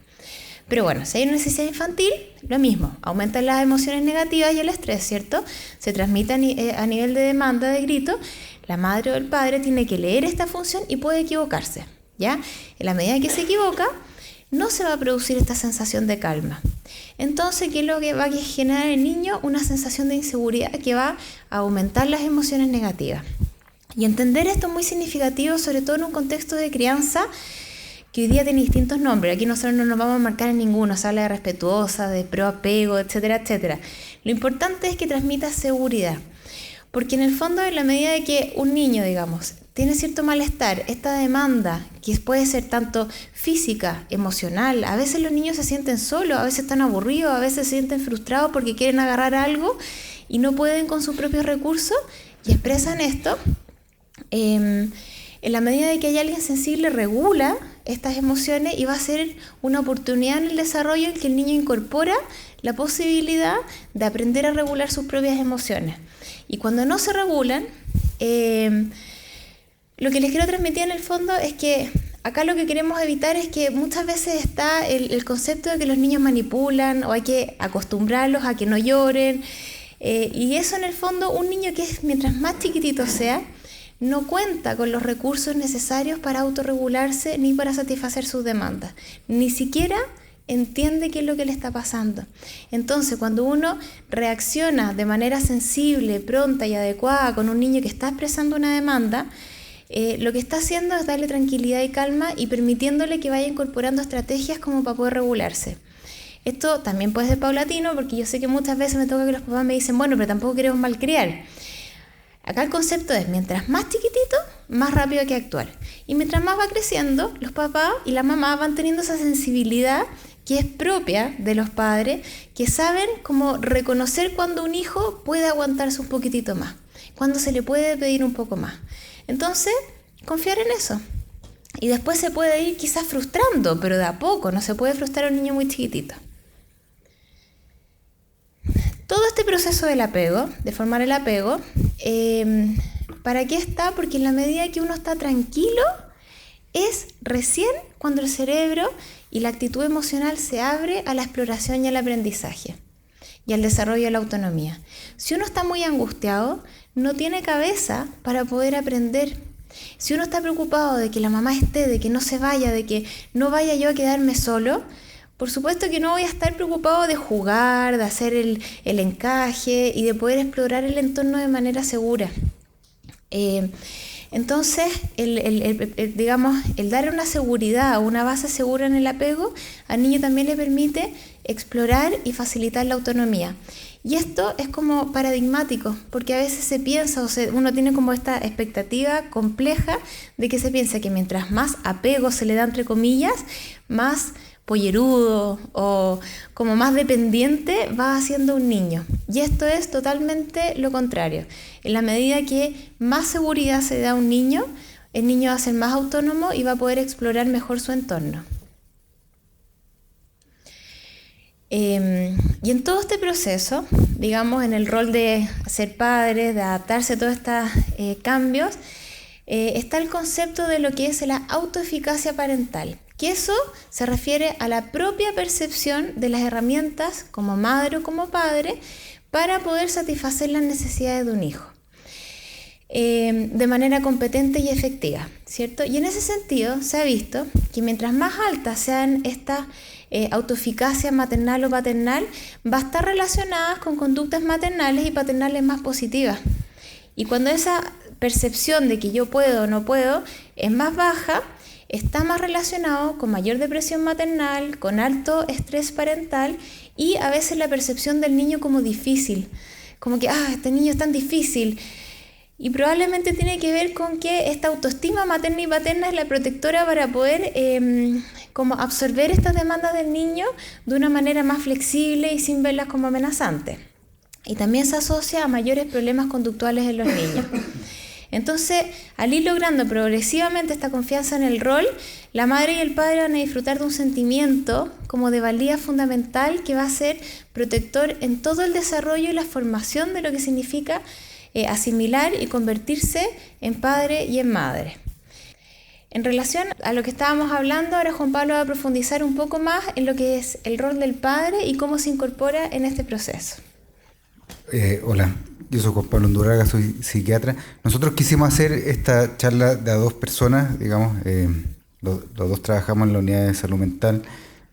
Pero bueno, si hay una necesidad infantil, lo mismo, aumentan las emociones negativas y el estrés, ¿cierto? Se transmite a nivel de demanda, de grito. La madre o el padre tiene que leer esta función y puede equivocarse, ¿ya? En la medida que se equivoca, no se va a producir esta sensación de calma. Entonces, ¿qué es lo que va a generar en el niño? Una sensación de inseguridad que va a aumentar las emociones negativas. Y entender esto es muy significativo, sobre todo en un contexto de crianza que hoy día tiene distintos nombres. Aquí nosotros no nos vamos a marcar en ninguno, se habla de respetuosa, de proapego, etcétera, etcétera. Lo importante es que transmita seguridad. Porque en el fondo, en la medida de que un niño, digamos, tiene cierto malestar, esta demanda, que puede ser tanto física, emocional, a veces los niños se sienten solos, a veces están aburridos, a veces se sienten frustrados porque quieren agarrar algo y no pueden con sus propios recursos y expresan esto. En la medida de que hay alguien sensible, regula estas emociones y va a ser una oportunidad en el desarrollo en que el niño incorpora la posibilidad de aprender a regular sus propias emociones. Y cuando no se regulan, lo que les quiero transmitir en el fondo es que acá lo que queremos evitar es que muchas veces está el concepto de que los niños manipulan o hay que acostumbrarlos a que no lloren. Y eso en el fondo, un niño que mientras más chiquitito sea, no cuenta con los recursos necesarios para autorregularse ni para satisfacer sus demandas. Ni siquiera entiende qué es lo que le está pasando. Entonces, cuando uno reacciona de manera sensible, pronta y adecuada con un niño que está expresando una demanda, lo que está haciendo es darle tranquilidad y calma y permitiéndole que vaya incorporando estrategias como para poder regularse. Esto también puede ser paulatino, porque yo sé que muchas veces me toca que los papás me dicen, bueno, pero tampoco queremos malcriar. Acá el concepto es, mientras más chiquitito, más rápido hay que actuar. Y mientras más va creciendo, los papás y la mamá van teniendo esa sensibilidad que es propia de los padres, que saben cómo reconocer cuando un hijo puede aguantarse un poquitito más, cuando se le puede pedir un poco más. Entonces, confiar en eso. Y después se puede ir quizás frustrando, pero de a poco, no se puede frustrar a un niño muy chiquitito. Todo este proceso del apego, de formar el apego, ¿para qué está? Porque en la medida que uno está tranquilo, es recién cuando el cerebro y la actitud emocional se abre a la exploración y al aprendizaje y al desarrollo de la autonomía. Si uno está muy angustiado, no tiene cabeza para poder aprender. Si uno está preocupado de que la mamá esté, de que no se vaya, de que no vaya yo a quedarme solo, por supuesto que no voy a estar preocupado de jugar, de hacer el encaje y de poder explorar el entorno de manera segura. Entonces, digamos, el dar una seguridad, una base segura en el apego, al niño también le permite explorar y facilitar la autonomía. Y esto es como paradigmático, porque a veces se piensa, uno tiene como esta expectativa compleja de que se piensa que mientras más apego se le da, entre comillas, más pollerudo o como más dependiente va haciendo un niño. Y esto es totalmente lo contrario. En la medida que más seguridad se da a un niño, el niño va a ser más autónomo y va a poder explorar mejor su entorno. Y en todo este proceso, digamos, en el rol de ser padres, de adaptarse a todos estos cambios, está el concepto de lo que es la autoeficacia parental, que eso se refiere a la propia percepción de las herramientas como madre o como padre para poder satisfacer las necesidades de un hijo. de manera competente y efectiva, ¿cierto? Y en ese sentido se ha visto que mientras más altas sean estas autoeficacia maternal o paternal, va a estar relacionadas con conductas maternales y paternales más positivas. Y cuando esa percepción de que yo puedo o no puedo es más baja, está más relacionado con mayor depresión maternal, con alto estrés parental y a veces la percepción del niño como difícil, como que este niño es tan difícil. Y probablemente tiene que ver con que esta autoestima materna y paterna es la protectora para poder como absorber estas demandas del niño de una manera más flexible y sin verlas como amenazantes. Y también se asocia a mayores problemas conductuales en los niños. Entonces, al ir logrando progresivamente esta confianza en el rol, la madre y el padre van a disfrutar de un sentimiento como de valía fundamental que va a ser protector en todo el desarrollo y la formación de lo que significa asimilar y convertirse en padre y en madre. En relación a lo que estábamos hablando, ahora Juan Pablo va a profundizar un poco más en lo que es el rol del padre y cómo se incorpora en este proceso. Hola, yo soy Juan Pablo Undurraga, soy psiquiatra. Nosotros quisimos hacer esta charla de a dos personas, digamos, los dos trabajamos en la unidad de salud mental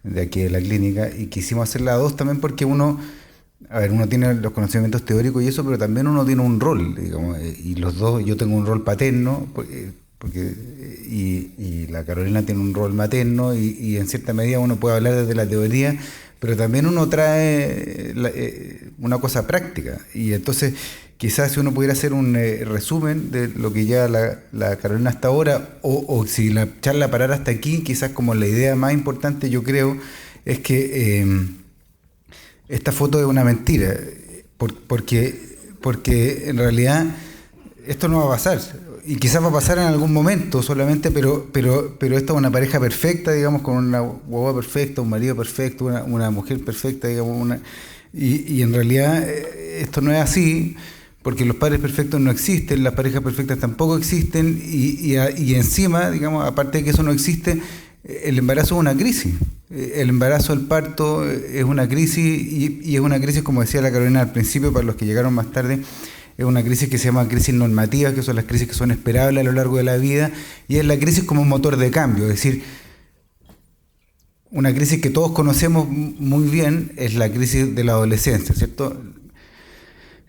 de aquí de la clínica y quisimos hacerla a dos también porque uno tiene los conocimientos teóricos y eso, pero también uno tiene un rol, digamos, y los dos, yo tengo un rol paterno, y la Carolina tiene un rol materno, y en cierta medida uno puede hablar desde la teoría, pero también uno trae una cosa práctica, y entonces quizás si uno pudiera hacer un resumen de lo que lleva la Carolina hasta ahora, o si la charla parara hasta aquí, quizás como la idea más importante yo creo, es que esta foto es una mentira, porque en realidad esto no va a pasar, y quizás va a pasar en algún momento solamente, pero esta es una pareja perfecta, digamos, con una guagua perfecta, un marido perfecto, una mujer perfecta, digamos, y en realidad esto no es así, porque los padres perfectos no existen, las parejas perfectas tampoco existen, y encima, digamos, aparte de que eso no existe, el embarazo es una crisis. El embarazo, el parto es una crisis, y es una crisis, como decía la Carolina al principio, para los que llegaron más tarde, es una crisis que se llama crisis normativa, que son las crisis que son esperables a lo largo de la vida, y es la crisis como un motor de cambio, es decir, una crisis que todos conocemos muy bien es la crisis de la adolescencia, ¿cierto?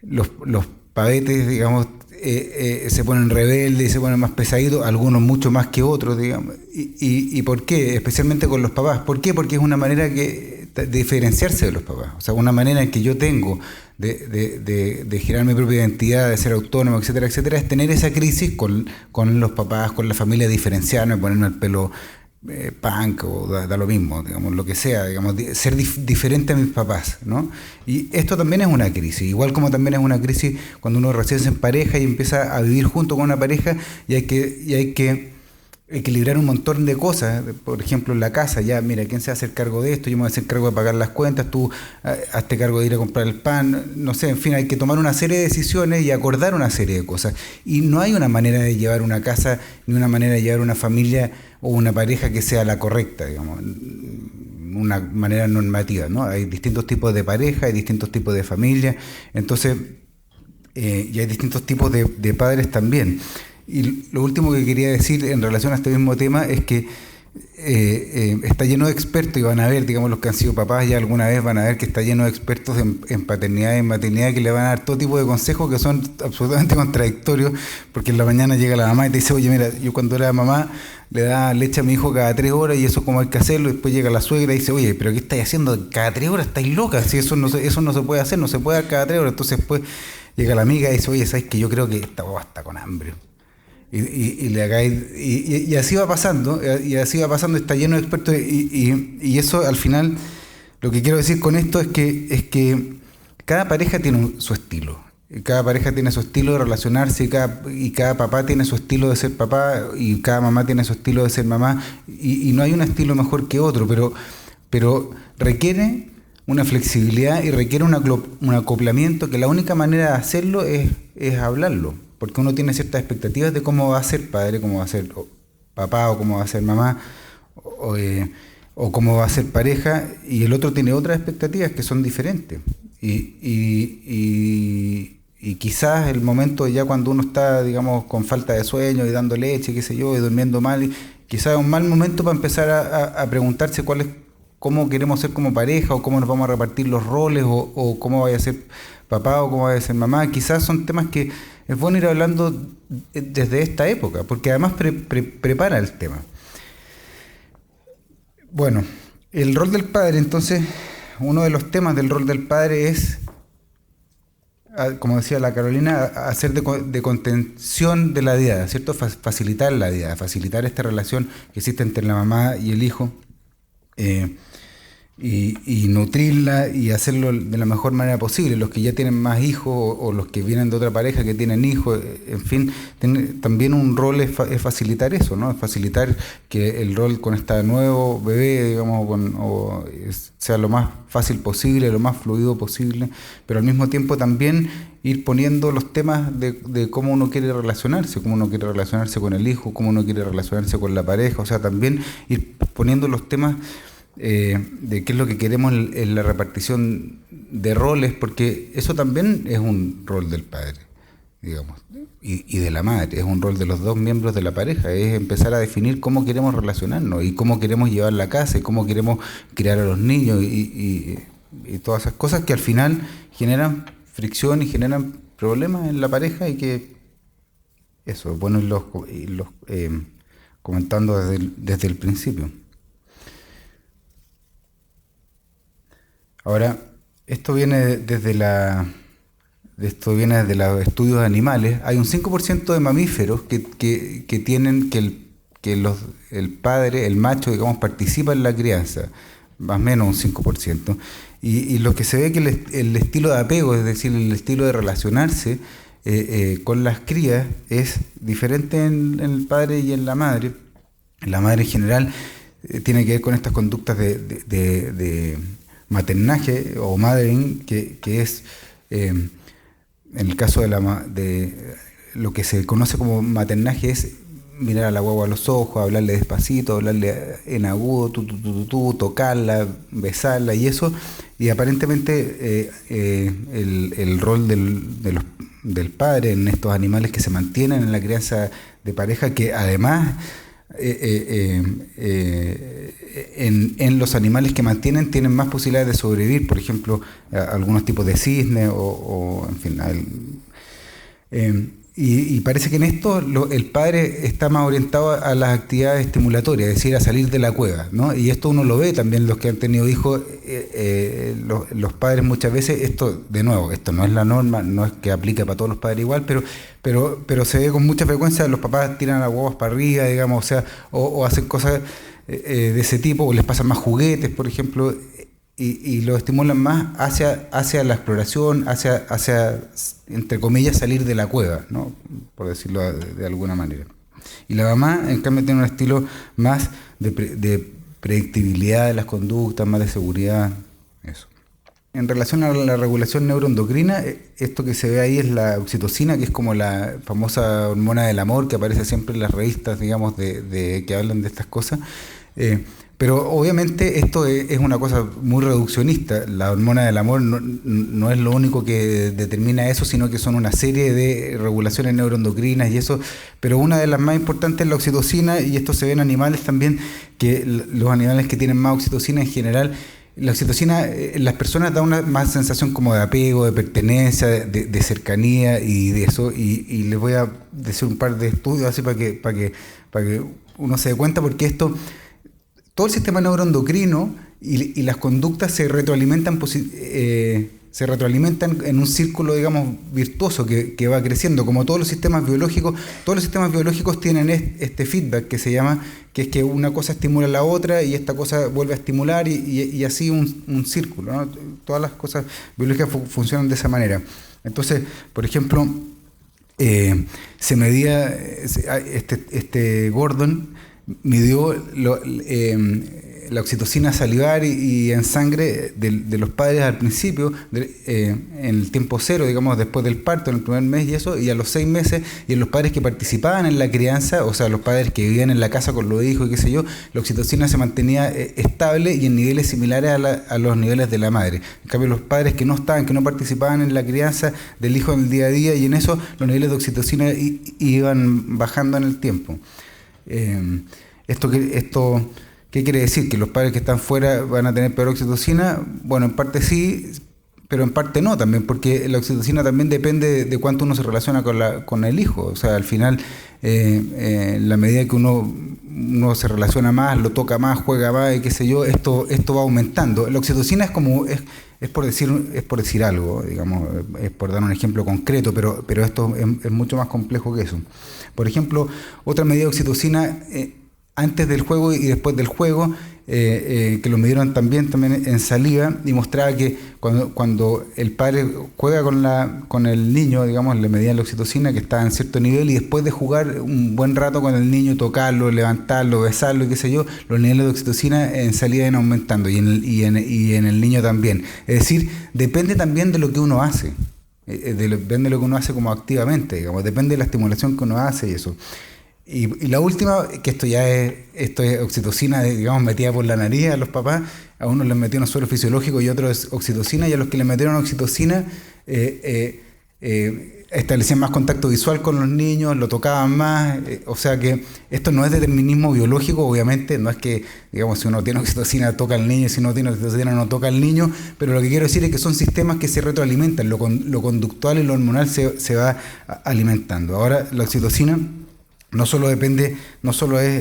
Los pavetes, digamos, se ponen rebeldes y se ponen más pesaditos, algunos mucho más que otros, digamos. ¿Y por qué? Especialmente con los papás. ¿Por qué? Porque es una manera de diferenciarse de los papás. O sea, una manera en que yo tengo de girar mi propia identidad, de ser autónomo, etcétera, etcétera, es tener esa crisis con los papás, con la familia, diferenciarme, ponerme el pelo punk o da lo mismo, digamos, lo que sea, digamos, ser diferente a mis papás, ¿no? Y esto también es una crisis, igual como también es una crisis cuando uno recién se empareja y empieza a vivir junto con una pareja y hay que equilibrar un montón de cosas, por ejemplo en la casa, ya mira, ¿quién se va a hacer cargo de esto? Yo me voy a hacer cargo de pagar las cuentas, tú hazte cargo de ir a comprar el pan, no sé, en fin, hay que tomar una serie de decisiones y acordar una serie de cosas, y no hay una manera de llevar una casa ni una manera de llevar una familia o una pareja que sea la correcta, digamos, una manera normativa, ¿no? Hay distintos tipos de pareja, hay distintos tipos de familia, entonces, y hay distintos tipos de padres también. Y lo último que quería decir en relación a este mismo tema es que está lleno de expertos, y van a ver, digamos, los que han sido papás ya alguna vez van a ver que está lleno de expertos en paternidad y en maternidad que le van a dar todo tipo de consejos que son absolutamente contradictorios, porque en la mañana llega la mamá y te dice, oye, mira, yo cuando era mamá le daba leche a mi hijo cada 3 horas y eso como hay que hacerlo, y después llega la suegra y dice, oye, pero ¿qué estáis haciendo cada 3 horas? Estáis locas, si eso no se puede hacer, no se puede dar cada 3 horas. Entonces después llega la amiga y dice, oye, ¿sabes que yo creo que esta boba está con hambre? Y le hagáis, y así va pasando, está lleno de expertos, y eso al final, lo que quiero decir con esto es que cada pareja tiene su estilo, cada pareja tiene su estilo de relacionarse, y cada papá tiene su estilo de ser papá, y cada mamá tiene su estilo de ser mamá, y no hay un estilo mejor que otro, pero requiere una flexibilidad y requiere un acoplamiento, que la única manera de hacerlo es hablarlo. Porque uno tiene ciertas expectativas de cómo va a ser padre, cómo va a ser papá, o cómo va a ser mamá, o cómo va a ser pareja, y el otro tiene otras expectativas que son diferentes. Y y quizás el momento ya cuando uno está, digamos, con falta de sueño y dando leche, qué sé yo, y durmiendo mal, quizás es un mal momento para empezar a preguntarse cómo queremos ser como pareja, o cómo nos vamos a repartir los roles, o cómo vaya a ser papá o cómo vaya a ser mamá. Quizás son temas que es bueno ir hablando desde esta época, porque además prepara el tema. Bueno, el rol del padre, entonces, uno de los temas del rol del padre es, como decía la Carolina, hacer de contención de la diada, ¿cierto? Facilitar la diada, facilitar esta relación que existe entre la mamá y el hijo, y nutrirla y hacerlo de la mejor manera posible. Los que ya tienen más hijos, o los que vienen de otra pareja que tienen hijos, en fin, también un rol es facilitar eso, ¿no? Es facilitar que el rol con este nuevo bebé, digamos, sea lo más fácil posible, lo más fluido posible, pero al mismo tiempo también ir poniendo los temas de cómo uno quiere relacionarse con el hijo, cómo uno quiere relacionarse con la pareja, o sea, también ir poniendo los temas de qué es lo que queremos en la repartición de roles, porque eso también es un rol del padre, digamos, y de la madre, es un rol de los dos miembros de la pareja, es empezar a definir cómo queremos relacionarnos y cómo queremos llevar la casa y cómo queremos criar a los niños y todas esas cosas que al final generan fricción y generan problemas en la pareja, y que eso, bueno, irlos comentando desde el principio. Ahora, esto viene desde los estudios animales. Hay un 5% de mamíferos que tienen el padre, el macho, digamos, participa en la crianza, más o menos un 5%. Y lo que se ve que el estilo de apego, es decir, el estilo de relacionarse con las crías, es diferente en el padre y en la madre. La madre en general tiene que ver con estas conductas de maternaje o mothering, que es, en el caso de lo que se conoce como maternaje, es mirar a la guagua a los ojos, hablarle despacito, hablarle en agudo, tocarla, besarla y eso, y aparentemente el rol del padre en estos animales que se mantienen en la crianza de pareja, que además en los animales que mantienen tienen más posibilidades de sobrevivir, por ejemplo, algunos tipos de cisne o en fin. Y parece que en esto el padre está más orientado a las actividades estimulatorias, es decir, a salir de la cueva, ¿no? Y esto uno lo ve también los que han tenido hijos, los padres muchas veces, esto de nuevo, esto no es la norma, no es que aplique para todos los padres igual, pero se ve con mucha frecuencia, los papás tiran a las guaguas para arriba, digamos, o sea, o hacen cosas de ese tipo, o les pasan más juguetes, por ejemplo, y lo estimulan más hacia la exploración, hacia, entre comillas, salir de la cueva, ¿no? Por decirlo de alguna manera. Y la mamá, en cambio, tiene un estilo más de predictibilidad de las conductas, más de seguridad, eso. En relación a la regulación neuroendocrina, esto que se ve ahí es la oxitocina, que es como la famosa hormona del amor que aparece siempre en las revistas, digamos, que hablan de estas cosas. Pero obviamente esto es una cosa muy reduccionista. La hormona del amor no es lo único que determina eso, sino que son una serie de regulaciones neuroendocrinas y eso. Pero una de las más importantes es la oxitocina, y esto se ve en animales también, que los animales que tienen más oxitocina en general, la oxitocina en las personas da una más sensación como de apego, de pertenencia, de cercanía y de eso. Y les voy a decir un par de estudios así para que uno se dé cuenta, porque todo el sistema neuroendocrino y las conductas se retroalimentan en un círculo, digamos, virtuoso que va creciendo. Como todos los sistemas biológicos tienen este feedback que se llama, que es que una cosa estimula a la otra y esta cosa vuelve a estimular y así un círculo, ¿no? Todas las cosas biológicas funcionan de esa manera. Entonces, por ejemplo, se medía, Gordon midió la oxitocina salivar y en sangre de los padres al principio, en el tiempo cero, digamos, después del parto, en el primer mes y eso, y a los 6 meses, y en los padres que participaban en la crianza, o sea, los padres que vivían en la casa con los hijos y qué sé yo, la oxitocina se mantenía estable y en niveles similares a los niveles de la madre. En cambio, los padres que no estaban, que no participaban en la crianza del hijo en el día a día, y en eso los niveles de oxitocina iban bajando en el tiempo. ¿Esto qué quiere decir? ¿Que los padres que están fuera van a tener peor oxitocina? Bueno, en parte sí, pero en parte no también, porque la oxitocina también depende de cuánto uno se relaciona con el hijo. O sea, al final, en la medida que uno se relaciona más, lo toca más, juega más y qué sé yo, esto va aumentando. La oxitocina es por decir algo, digamos, es por dar un ejemplo concreto, pero esto es mucho más complejo que eso. Por ejemplo, otra medida de oxitocina antes del juego y después del juego, que lo midieron también en saliva, y mostraba que cuando el padre juega con el niño, digamos, le medían la oxitocina que estaba en cierto nivel, y después de jugar un buen rato con el niño, tocarlo, levantarlo, besarlo, qué sé yo, los niveles de oxitocina en salida iban aumentando, y en el niño también. Es decir, depende también de lo que uno hace, depende de lo que uno hace como activamente, digamos, depende de la estimulación que uno hace y eso. Y la última, que esto es oxitocina, digamos, metida por la nariz a los papás. A unos les metieron suero fisiológico y otros es oxitocina, y a los que les metieron oxitocina establecían más contacto visual con los niños, lo tocaban más. O sea que esto no es determinismo biológico, obviamente, no es que, digamos, si uno tiene oxitocina toca al niño, y si no tiene oxitocina no toca al niño, pero lo que quiero decir es que son sistemas que se retroalimentan, lo conductual y lo hormonal se va alimentando. Ahora, la oxitocina no solo es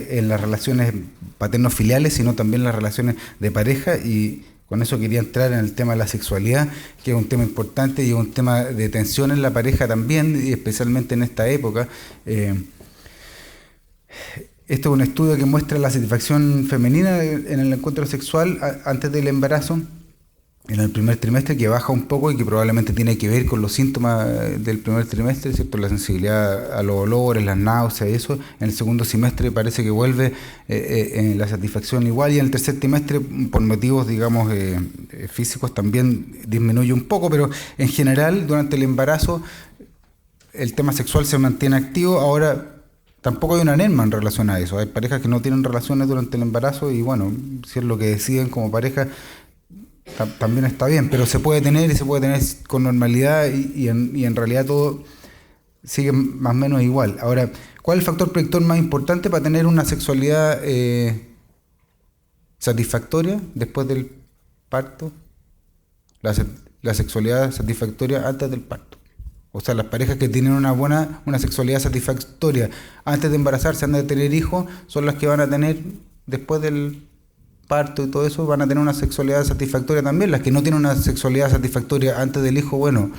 en las relaciones paterno-filiales, sino también en las relaciones de pareja, y con eso quería entrar en el tema de la sexualidad, que es un tema importante y es un tema de tensión en la pareja también, y especialmente en esta época. Esto es un estudio que muestra la satisfacción femenina en el encuentro sexual antes del embarazo, en el primer trimestre, que baja un poco y que probablemente tiene que ver con los síntomas del primer trimestre, ¿cierto? La sensibilidad a los olores, las náuseas y eso. En el segundo semestre parece que vuelve la satisfacción igual, y en el tercer trimestre, por motivos, digamos, físicos, también disminuye un poco, pero en general durante el embarazo el tema sexual se mantiene activo. Ahora, tampoco hay una anemia en relación a eso. Hay parejas que no tienen relaciones durante el embarazo y bueno, si es lo que deciden como pareja, también está bien, pero se puede tener y se puede tener con normalidad, y en realidad todo sigue más o menos igual. Ahora, ¿cuál es el factor predictor más importante para tener una sexualidad satisfactoria después del parto? La sexualidad satisfactoria antes del parto. O sea, las parejas que tienen una sexualidad satisfactoria antes de embarazarse, antes de tener hijos, son las que van a tener después del parto y todo eso, van a tener una sexualidad satisfactoria también. Las que no tienen una sexualidad satisfactoria antes del hijo, bueno,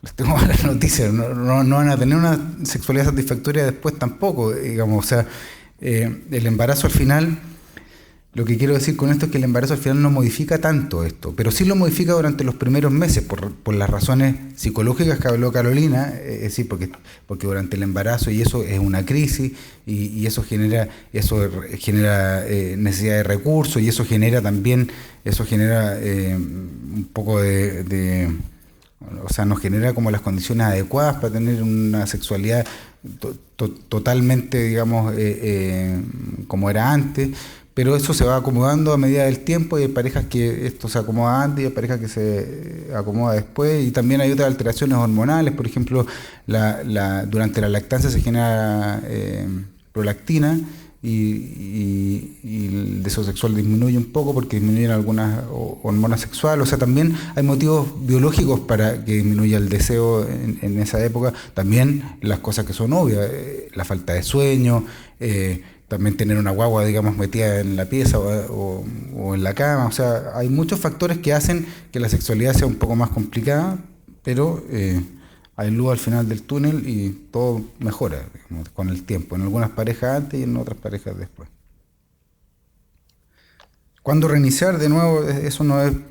les tengo malas noticias, no van a tener una sexualidad satisfactoria después tampoco, digamos. O sea, el embarazo al final, lo que quiero decir con esto es que el embarazo al final no modifica tanto esto, pero sí lo modifica durante los primeros meses por las razones psicológicas que habló Carolina, es decir, porque durante el embarazo y eso es una crisis, y eso genera necesidad de recursos, y eso genera también un poco o sea, nos genera como las condiciones adecuadas para tener una sexualidad totalmente, digamos, como era antes. Pero eso se va acomodando a medida del tiempo, y hay parejas que esto se acomoda antes y hay parejas que se acomoda después, y también hay otras alteraciones hormonales. Por ejemplo, durante la lactancia se genera prolactina, y el deseo sexual disminuye un poco porque disminuyen algunas hormonas sexuales. O sea, también hay motivos biológicos para que disminuya el deseo en esa época. También las cosas que son obvias, la falta de sueño, también tener una guagua, digamos, metida en la pieza o en la cama. O sea, hay muchos factores que hacen que la sexualidad sea un poco más complicada, pero hay luz al final del túnel y todo mejora, digamos, con el tiempo. En algunas parejas antes y en otras parejas después. ¿Cuándo reiniciar? De nuevo,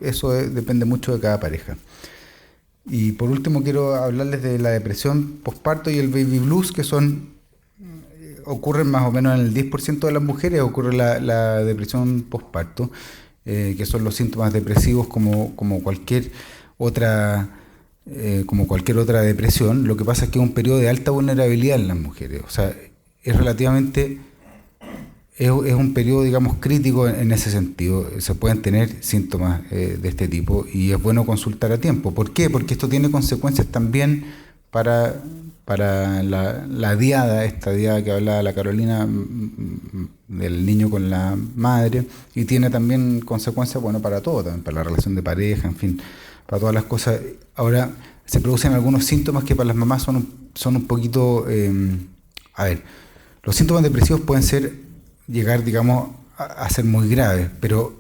eso depende mucho de cada pareja. Y por último quiero hablarles de la depresión postparto y el baby blues, que son ocurren más o menos en el 10% de las mujeres, ocurre la depresión postparto, que son los síntomas depresivos como cualquier otra depresión. Lo que pasa es que es un periodo de alta vulnerabilidad en las mujeres. O sea, es relativamente... Es un periodo, digamos, crítico en ese sentido. Se pueden tener síntomas de este tipo y es bueno consultar a tiempo. ¿Por qué? Porque esto tiene consecuencias también para la diada, esta diada que hablaba la Carolina, del niño con la madre, y tiene también consecuencias, bueno, para todo, también para la relación de pareja, en fin, para todas las cosas. Ahora, se producen algunos síntomas que para las mamás son un poquito... los síntomas depresivos pueden llegar, digamos, a ser muy graves, pero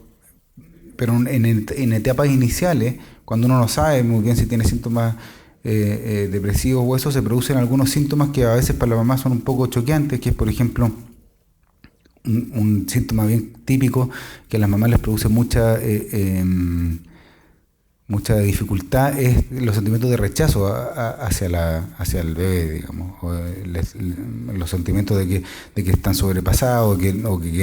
en etapas iniciales, cuando uno no sabe muy bien si tiene síntomas depresivos o eso, se producen algunos síntomas que a veces para la mamá son un poco choqueantes, que es, por ejemplo, un síntoma bien típico que a las mamás les produce mucha dificultad, es los sentimientos de rechazo hacia el bebé, digamos, los sentimientos de que están sobrepasados o que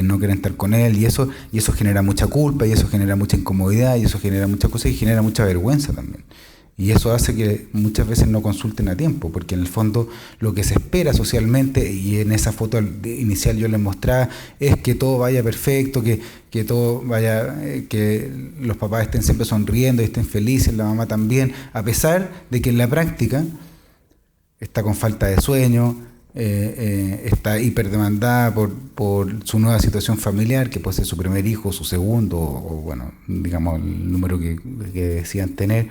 no quieren estar con él, y eso genera mucha culpa, y eso genera mucha incomodidad, y eso genera muchas cosas, y genera mucha vergüenza también. Y eso hace que muchas veces no consulten a tiempo, porque en el fondo lo que se espera socialmente, y en esa foto inicial yo les mostraba, es que todo vaya perfecto, que todo vaya, que los papás estén siempre sonriendo y estén felices, la mamá también, a pesar de que en la práctica está con falta de sueño, está hiperdemandada por su nueva situación familiar, que puede ser su primer hijo, su segundo, o bueno, digamos el número que decían tener.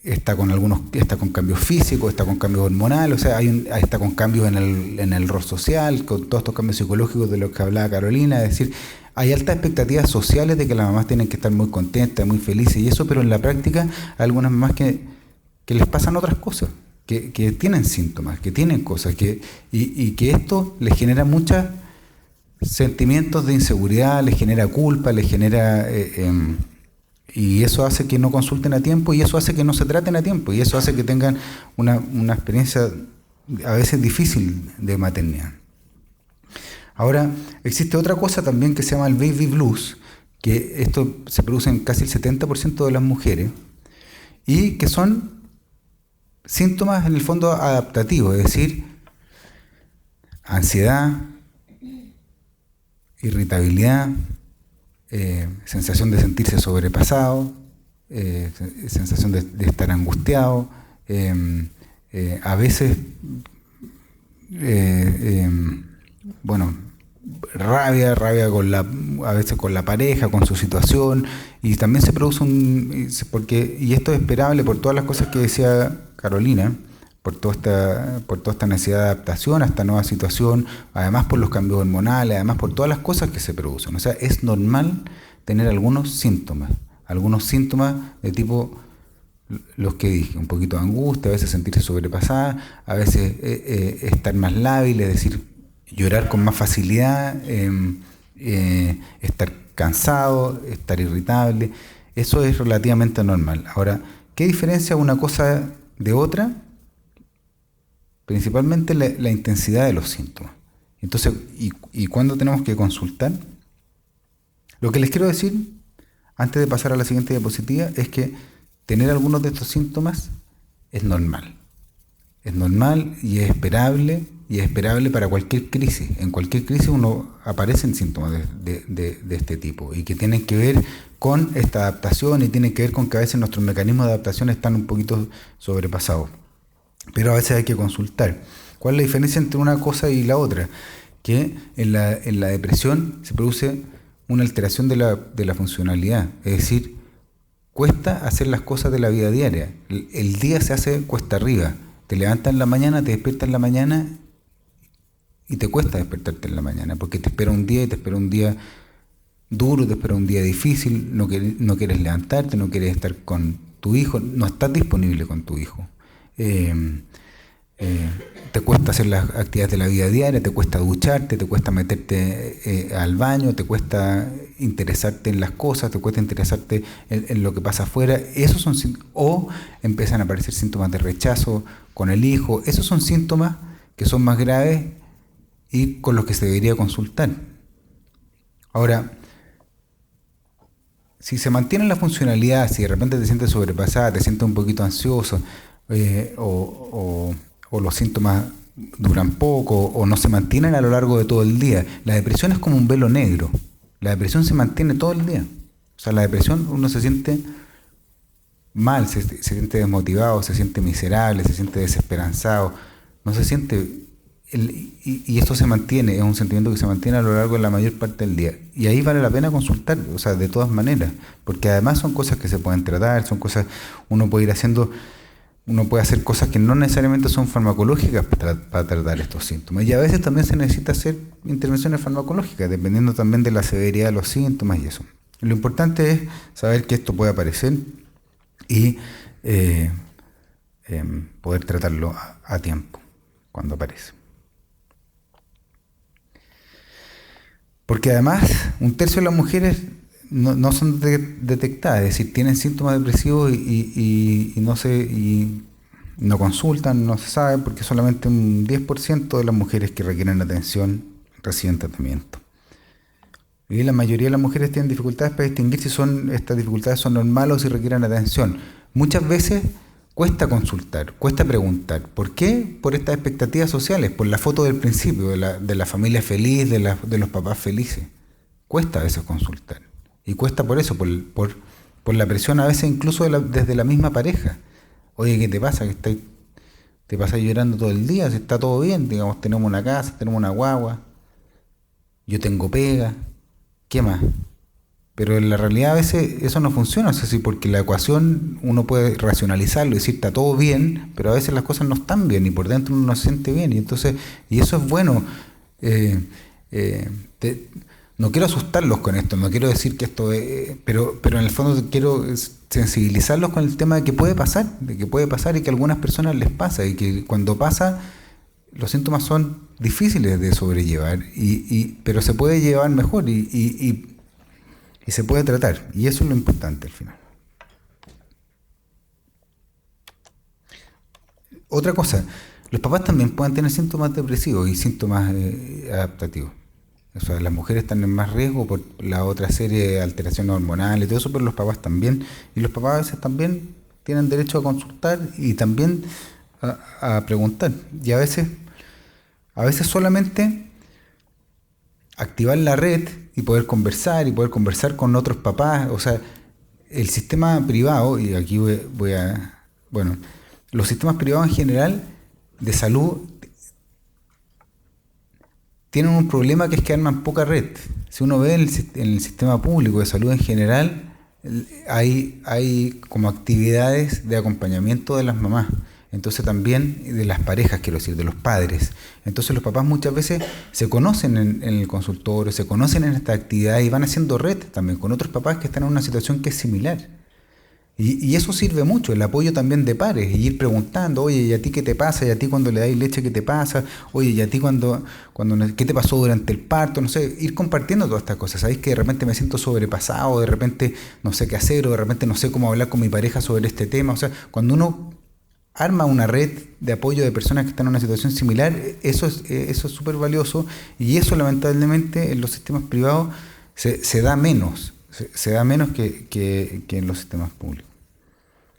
Está con cambios físicos, está con cambios hormonales, o sea, está con cambios en el rol social, con todos estos cambios psicológicos de los que hablaba Carolina. Es decir, hay altas expectativas sociales de que las mamás tienen que estar muy contentas, muy felices y eso, pero en la práctica hay algunas mamás que les pasan otras cosas, que tienen síntomas, que tienen cosas, y que esto les genera muchos sentimientos de inseguridad, les genera culpa, les genera... y eso hace que no consulten a tiempo, y eso hace que no se traten a tiempo, y eso hace que tengan una experiencia a veces difícil de maternidad. Ahora, existe otra cosa también que se llama el baby blues, que esto se produce en casi el 70% de las mujeres, y que son síntomas en el fondo adaptativos, es decir, ansiedad, irritabilidad, sensación de sentirse sobrepasado, sensación de estar angustiado, a veces, rabia a veces con la pareja, con su situación, y también se produce y esto es esperable por todas las cosas que decía Carolina, por toda esta necesidad de adaptación a esta nueva situación, además por los cambios hormonales, además por todas las cosas que se producen. O sea, es normal tener algunos síntomas de tipo los que dije, un poquito de angustia, a veces sentirse sobrepasada, a veces estar más lábil, es decir, llorar con más facilidad, estar cansado, estar irritable. Eso es relativamente normal. Ahora, ¿qué diferencia una cosa de otra? Principalmente la intensidad de los síntomas. Entonces, ¿y cuándo tenemos que consultar? Lo que les quiero decir, antes de pasar a la siguiente diapositiva, es que tener algunos de estos síntomas es normal. Es normal y es esperable para cualquier crisis. En cualquier crisis aparecen síntomas de este tipo, y que tienen que ver con esta adaptación, y tienen que ver con que a veces nuestros mecanismos de adaptación están un poquito sobrepasados. Pero a veces hay que consultar. ¿Cuál es la diferencia entre una cosa y la otra? Que en la depresión se produce una alteración de la funcionalidad. Es decir, cuesta hacer las cosas de la vida diaria. El día se hace cuesta arriba. Te levantas en la mañana, te despiertas en la mañana y te cuesta despertarte en la mañana, porque te espera un día, y te espera un día duro, te espera un día difícil, no quieres levantarte, no quieres estar con tu hijo, no estás disponible con tu hijo. Te cuesta hacer las actividades de la vida diaria, te cuesta ducharte, te cuesta meterte al baño, te cuesta interesarte en las cosas, te cuesta interesarte en lo que pasa afuera. Esos son, o empiezan a aparecer síntomas de rechazo con el hijo. Esos son síntomas que son más graves y con los que se debería consultar. Ahora, si se mantiene la funcionalidad, si de repente te sientes sobrepasada, te sientes un poquito ansioso, o los síntomas duran poco o no se mantienen a lo largo de todo el día, la depresión es como un velo negro. La depresión se mantiene todo el día. O sea, la depresión uno se siente mal, se siente desmotivado, se siente miserable, se siente desesperanzado, no se siente... y esto se mantiene, es un sentimiento que se mantiene a lo largo de la mayor parte del día. Y ahí vale la pena consultar, o sea, de todas maneras, porque además son cosas que se pueden tratar, son cosas, uno puede hacer cosas que no necesariamente son farmacológicas para tratar estos síntomas. Y a veces también se necesita hacer intervenciones farmacológicas, dependiendo también de la severidad de los síntomas y eso. Lo importante es saber que esto puede aparecer y poder tratarlo a tiempo cuando aparece. Porque además, un tercio de las mujeres no son detectadas, es decir, tienen síntomas depresivos y no consultan, no se sabe, porque solamente un 10% de las mujeres que requieren atención reciben tratamiento. Y la mayoría de las mujeres tienen dificultades para distinguir si estas dificultades son normales o si requieren atención. Muchas veces cuesta consultar, cuesta preguntar. ¿Por qué? Por estas expectativas sociales, por la foto del principio, de la familia feliz, de los papás felices. Cuesta a veces consultar. Y cuesta por eso, por la presión a veces incluso desde la misma pareja. Oye, ¿qué te pasa? Te pasas llorando todo el día, si está todo bien, digamos, tenemos una casa, tenemos una guagua, yo tengo pega, ¿qué más? Pero en la realidad a veces eso no funciona, o sea, sí, porque la ecuación uno puede racionalizarlo y decir está todo bien, pero a veces las cosas no están bien y por dentro uno no se siente bien, y eso es bueno. No quiero asustarlos con esto, no quiero decir que esto es, pero en el fondo quiero sensibilizarlos con el tema de que puede pasar y que a algunas personas les pasa y que cuando pasa los síntomas son difíciles de sobrellevar, pero se puede llevar mejor y se puede tratar, y eso es lo importante al final. Otra cosa, los papás también pueden tener síntomas depresivos y síntomas adaptativos. O sea, las mujeres están en más riesgo por la otra serie de alteraciones hormonales y todo eso, pero los papás también. Y los papás a veces también tienen derecho a consultar y también a preguntar. Y a veces solamente activar la red y poder conversar con otros papás. O sea, el sistema privado, y aquí los sistemas privados en general de salud tienen un problema, que es que arman poca red. Si uno ve en el sistema público de salud en general, hay como actividades de acompañamiento de las mamás, entonces también de las parejas, quiero decir, de los padres. Entonces los papás muchas veces se conocen en el consultorio, se conocen en esta actividad y van haciendo red también con otros papás que están en una situación que es similar. Y eso sirve mucho, el apoyo también de pares, y ir preguntando, oye, ¿y a ti qué te pasa? ¿Y a ti cuando le dais leche qué te pasa? Oye, ¿y a ti qué te pasó durante el parto? No sé, ir compartiendo todas estas cosas. ¿Sabéis que de repente me siento sobrepasado, de repente no sé qué hacer, o de repente no sé cómo hablar con mi pareja sobre este tema? O sea, cuando uno arma una red de apoyo de personas que están en una situación similar, eso es súper valioso, y eso lamentablemente en los sistemas privados se da menos. Se da menos que en los sistemas públicos.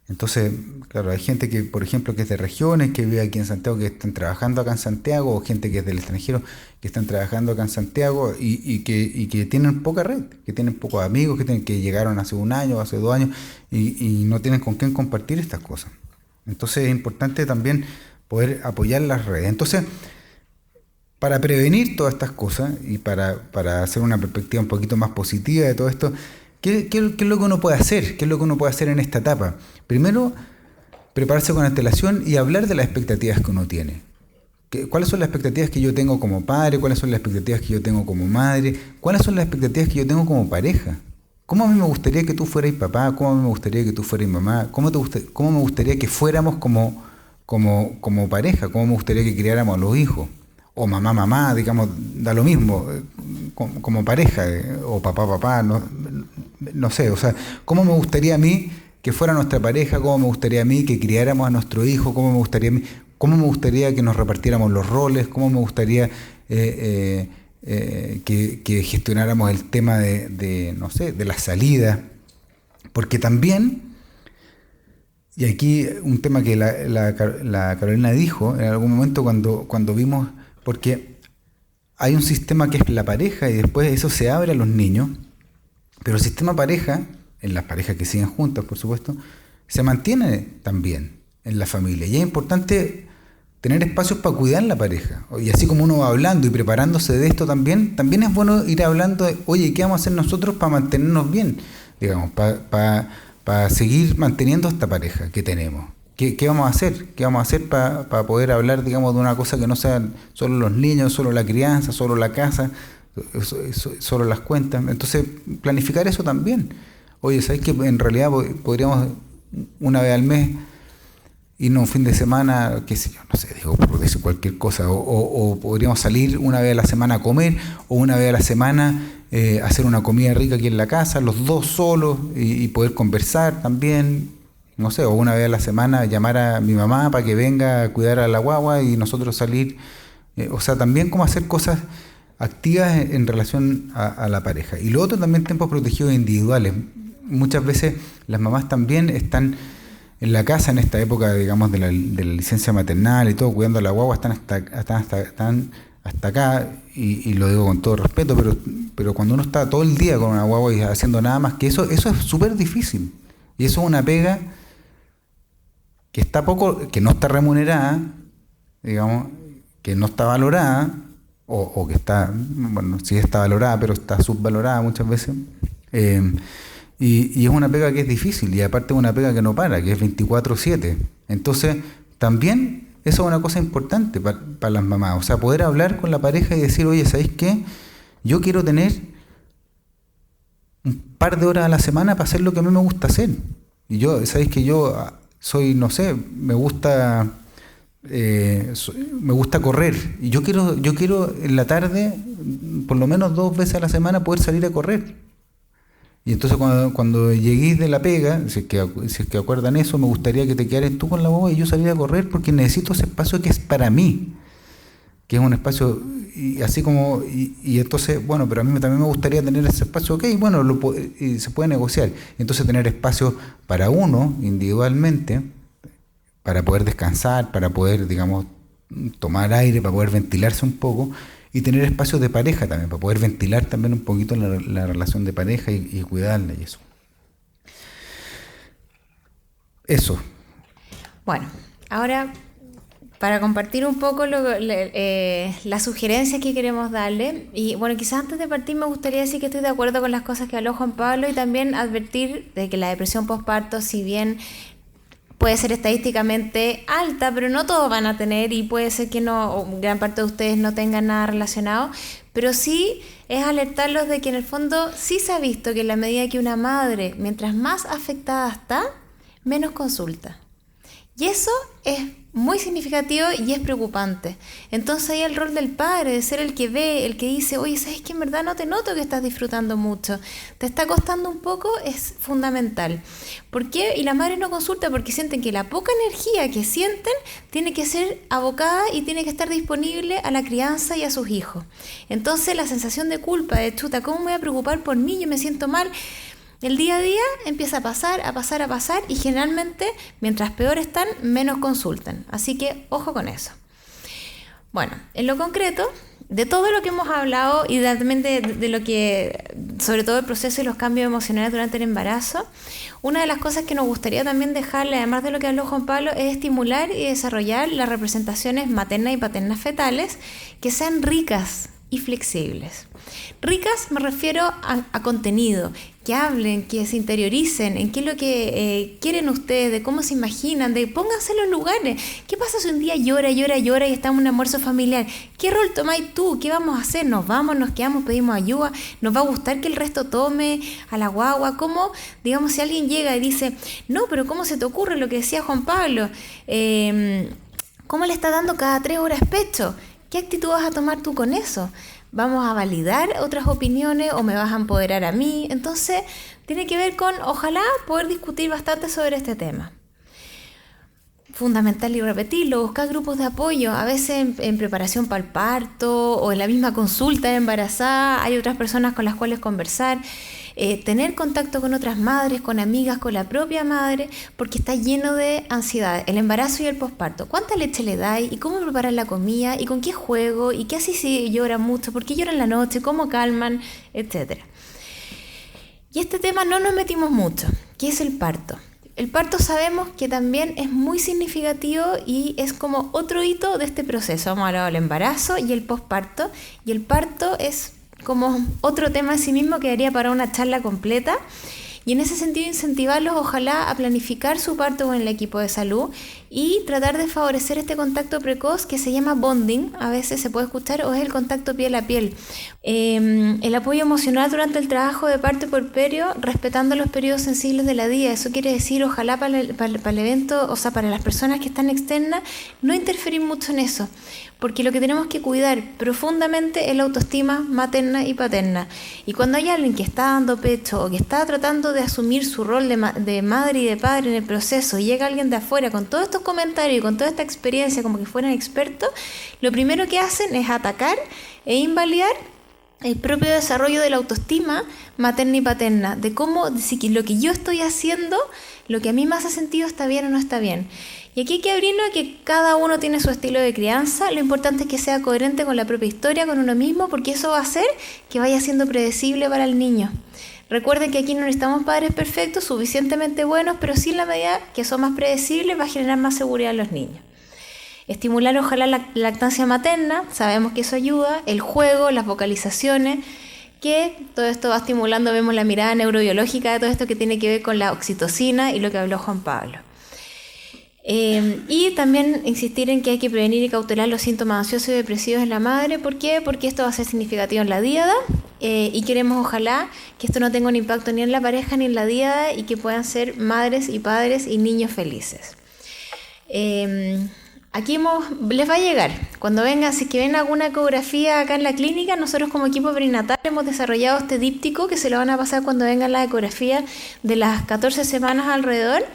Entonces, claro, hay gente que, por ejemplo, que es de regiones, que vive aquí en Santiago, que están trabajando acá en Santiago, o gente que es del extranjero, que están trabajando acá en Santiago y que tienen poca red, que tienen pocos amigos, que llegaron hace un año, hace 2 años, y no tienen con quién compartir estas cosas. Entonces es importante también poder apoyar las redes. Entonces, para prevenir todas estas cosas y para hacer una perspectiva un poquito más positiva de todo esto, ¿qué es lo que uno puede hacer? ¿Qué es lo que uno puede hacer en esta etapa? Primero, prepararse con antelación y hablar de las expectativas que uno tiene. ¿Cuáles son las expectativas que yo tengo como padre? ¿Cuáles son las expectativas que yo tengo como madre? ¿Cuáles son las expectativas que yo tengo como pareja? ¿Cómo a mí me gustaría que tú fueras papá? ¿Cómo a mí me gustaría que tú fueras mamá? ¿Cómo me gustaría que fuéramos como pareja? ¿Cómo me gustaría que criáramos a los hijos? O mamá, digamos, da lo mismo, como pareja, o papá, no sé, o sea, ¿cómo me gustaría a mí que fuera nuestra pareja? ¿Cómo me gustaría a mí que criáramos a nuestro hijo? ¿Cómo me gustaría a mí? cómo me gustaría que nos repartiéramos los roles, cómo me gustaría que gestionáramos el tema no sé, de la salida. Porque también, y aquí un tema que la Carolina dijo en algún momento cuando vimos, porque hay un sistema que es la pareja y después eso se abre a los niños, pero el sistema pareja, en las parejas que siguen juntas, por supuesto, se mantiene también en la familia. Y es importante tener espacios para cuidar la pareja. Y así como uno va hablando y preparándose de esto también es bueno ir hablando de, oye, ¿qué vamos a hacer nosotros para mantenernos bien? Digamos, para seguir manteniendo esta pareja que tenemos. ¿Qué vamos a hacer? ¿Qué vamos a hacer para poder hablar, digamos, de una cosa que no sean solo los niños, solo la crianza, solo la casa, solo las cuentas? Entonces, planificar eso también. Oye, ¿sabes que en realidad podríamos una vez al mes irnos un fin de semana, qué sé yo, no sé, digo, por decir cualquier cosa, o podríamos salir una vez a la semana a comer, o una vez a la semana hacer una comida rica aquí en la casa, los dos solos, y poder conversar también, no sé, o una vez a la semana llamar a mi mamá para que venga a cuidar a la guagua y nosotros salir, o sea, también como hacer cosas activas en relación a la pareja. Y lo otro también, tiempos protegidos individuales. Muchas veces las mamás también están en la casa en esta época, digamos, de la licencia maternal y todo, cuidando a la guagua, están hasta acá, y lo digo con todo respeto, pero cuando uno está todo el día con una guagua y haciendo nada más que eso es súper difícil. Y eso es una pega que no está remunerada, digamos, que no está valorada, o que está, bueno, sí está valorada, pero está subvalorada muchas veces. Y es una pega que es difícil, y aparte es una pega que no para, que es 24/7. Entonces, también eso es una cosa importante para las mamás. O sea, poder hablar con la pareja y decir, oye, ¿sabéis qué? Yo quiero tener un par de horas a la semana para hacer lo que a mí me gusta hacer. Y ¿sabéis que yo soy, no sé, me gusta correr? Y yo quiero en la tarde, por lo menos 2 veces a la semana, poder salir a correr. Y entonces cuando lleguéis de la pega, si es que acuerdan eso, me gustaría que te quedaras tú con la boba y yo salir a correr, porque necesito ese espacio que es para mí, que es un espacio, y así como, y entonces, bueno, pero a mí también me gustaría tener ese espacio, ok, bueno, y se puede negociar. Entonces tener espacio para uno, individualmente, para poder descansar, para poder, digamos, tomar aire, para poder ventilarse un poco, y tener espacios de pareja también, para poder ventilar también un poquito la relación de pareja y cuidarla y eso. Eso. Bueno, ahora para compartir un poco las sugerencias que queremos darle, y bueno, quizás antes de partir me gustaría decir que estoy de acuerdo con las cosas que habló Juan Pablo, y también advertir de que la depresión postparto, si bien puede ser estadísticamente alta, pero no todos van a tener, y puede ser que no, o gran parte de ustedes no tengan nada relacionado, pero sí es alertarlos de que en el fondo sí se ha visto que en la medida que una madre, mientras más afectada está, menos consulta. Y eso es muy significativo y es preocupante. Entonces ahí el rol del padre, de ser el que ve, el que dice, oye, ¿sabes que en verdad no te noto que estás disfrutando mucho? ¿Te está costando un poco? Es fundamental. ¿Por qué? Y la madre no consulta porque sienten que la poca energía que sienten tiene que ser abocada y tiene que estar disponible a la crianza y a sus hijos. Entonces la sensación de culpa, de chuta, ¿cómo me voy a preocupar por mí? Yo me siento mal. El día a día empieza a pasar, y generalmente, mientras peor están, menos consultan. Así que, ojo con eso. Bueno, en lo concreto, de todo lo que hemos hablado y también de lo que, sobre todo el proceso y los cambios emocionales durante el embarazo, una de las cosas que nos gustaría también dejarle, además de lo que habló Juan Pablo, es estimular y desarrollar las representaciones maternas y paternas fetales que sean ricas y flexibles. Ricas me refiero a contenido, que hablen, que se interioricen en qué es lo que quieren ustedes, de cómo se imaginan, de pónganse en los lugares. ¿Qué pasa si un día llora y está en un almuerzo familiar? ¿Qué rol tomáis tú? ¿Qué vamos a hacer? ¿Nos vamos, nos quedamos, pedimos ayuda? ¿Nos va a gustar que el resto tome a la guagua? ¿Cómo, digamos, si alguien llega y dice, no, pero ¿cómo se te ocurre lo que decía Juan Pablo? ¿Cómo le está dando cada 3 horas pecho? ¿Qué actitud vas a tomar tú con eso? ¿Vamos a validar otras opiniones o me vas a empoderar a mí? Entonces, tiene que ver con, ojalá, poder discutir bastante sobre este tema. fundamental y repetirlo, buscar grupos de apoyo, a veces en preparación para el parto o en la misma consulta de embarazada, hay otras personas con las cuales conversar, tener contacto con otras madres, con amigas, con la propia madre, porque está lleno de ansiedad, el embarazo y el posparto. ¿Cuánta leche le dais? ¿Y cómo preparar la comida? ¿Y con qué juego? ¿Y qué así si llora mucho? ¿Por qué llora en la noche? ¿Cómo calman? Etcétera. Y este tema no nos metimos mucho, que es el parto. El parto sabemos que también es muy significativo y es como otro hito de este proceso. Hemos hablado del embarazo y el posparto, y el parto es como otro tema en sí mismo que daría para una charla completa. Y en ese sentido incentivarlos ojalá a planificar su parto con el equipo de salud y tratar de favorecer este contacto precoz que se llama bonding, a veces se puede escuchar, o es el contacto piel a piel. El apoyo emocional durante el trabajo de parto y puerperio, respetando los periodos sensibles de la día. Eso quiere decir, ojalá para el evento, o sea, para las personas que están externas, no interferir mucho en eso, porque lo que tenemos que cuidar profundamente es la autoestima materna y paterna. Y cuando hay alguien que está dando pecho o que está tratando de asumir su rol de madre y de padre en el proceso, y llega alguien de afuera con todos estos comentarios y con toda esta experiencia como que fueran expertos, lo primero que hacen es atacar e invalidar el propio desarrollo de la autoestima materna y paterna, de cómo, si lo que yo estoy haciendo, lo que a mí me hace sentido está bien o no está bien. Y aquí hay que abrirnos a que cada uno tiene su estilo de crianza. Lo importante es que sea coherente con la propia historia, con uno mismo, porque eso va a hacer que vaya siendo predecible para el niño. Recuerden que aquí no necesitamos padres perfectos, suficientemente buenos, pero sí en la medida que son más predecibles va a generar más seguridad en los niños. Estimular ojalá la lactancia materna, sabemos que eso ayuda, el juego, las vocalizaciones, que todo esto va estimulando, vemos la mirada neurobiológica de todo esto que tiene que ver con la oxitocina y lo que habló Juan Pablo. Y también insistir en que hay que prevenir y cautelar los síntomas ansiosos y depresivos en la madre. ¿Por qué? Porque esto va a ser significativo en la díada y queremos ojalá que esto no tenga un impacto ni en la pareja ni en la díada y que puedan ser madres y padres y niños felices. Aquí les va a llegar, cuando vengan, si que ven alguna ecografía acá en la clínica, nosotros como equipo perinatal hemos desarrollado este díptico que se lo van a pasar cuando vengan las ecografías de las 14 semanas alrededor.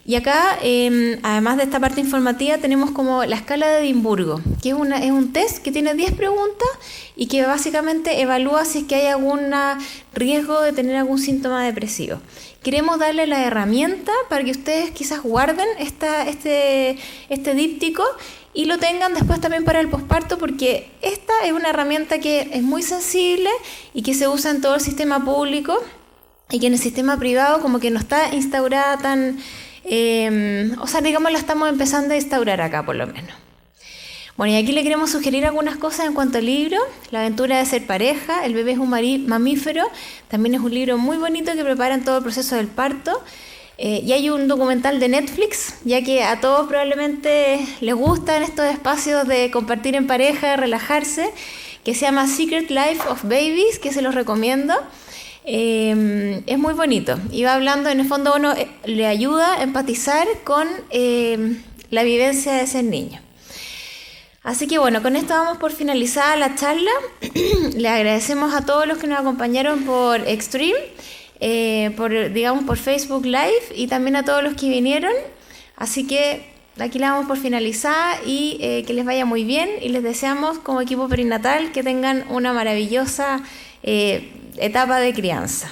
Y acá, además de esta parte informativa, tenemos como la escala de Edimburgo, que es un test que tiene 10 preguntas y que básicamente evalúa si es que hay algún riesgo de tener algún síntoma depresivo. Queremos darle la herramienta para que ustedes quizás guarden este díptico y lo tengan después también para el posparto, porque esta es una herramienta que es muy sensible y que se usa en todo el sistema público y que en el sistema privado como que no está instaurada tan... o sea, digamos, la estamos empezando a instaurar acá por lo menos. Bueno, y aquí le queremos sugerir algunas cosas en cuanto al libro. La aventura de ser pareja, El bebé es un mamífero, también es un libro muy bonito que prepara en todo el proceso del parto. Y hay un documental de Netflix, ya que a todos probablemente les gustan estos espacios de compartir en pareja, de relajarse, que se llama Secret Life of Babies, que se los recomiendo. Es muy bonito y va hablando, en el fondo uno le ayuda a empatizar con la vivencia de ese niño. Así que bueno, con esto vamos por finalizada la charla. Le agradecemos a todos los que nos acompañaron por Extreme, por Facebook Live, y también a todos los que vinieron. Así que aquí la vamos por finalizada y que les vaya muy bien, y les deseamos como equipo perinatal que tengan una maravillosa etapa de crianza.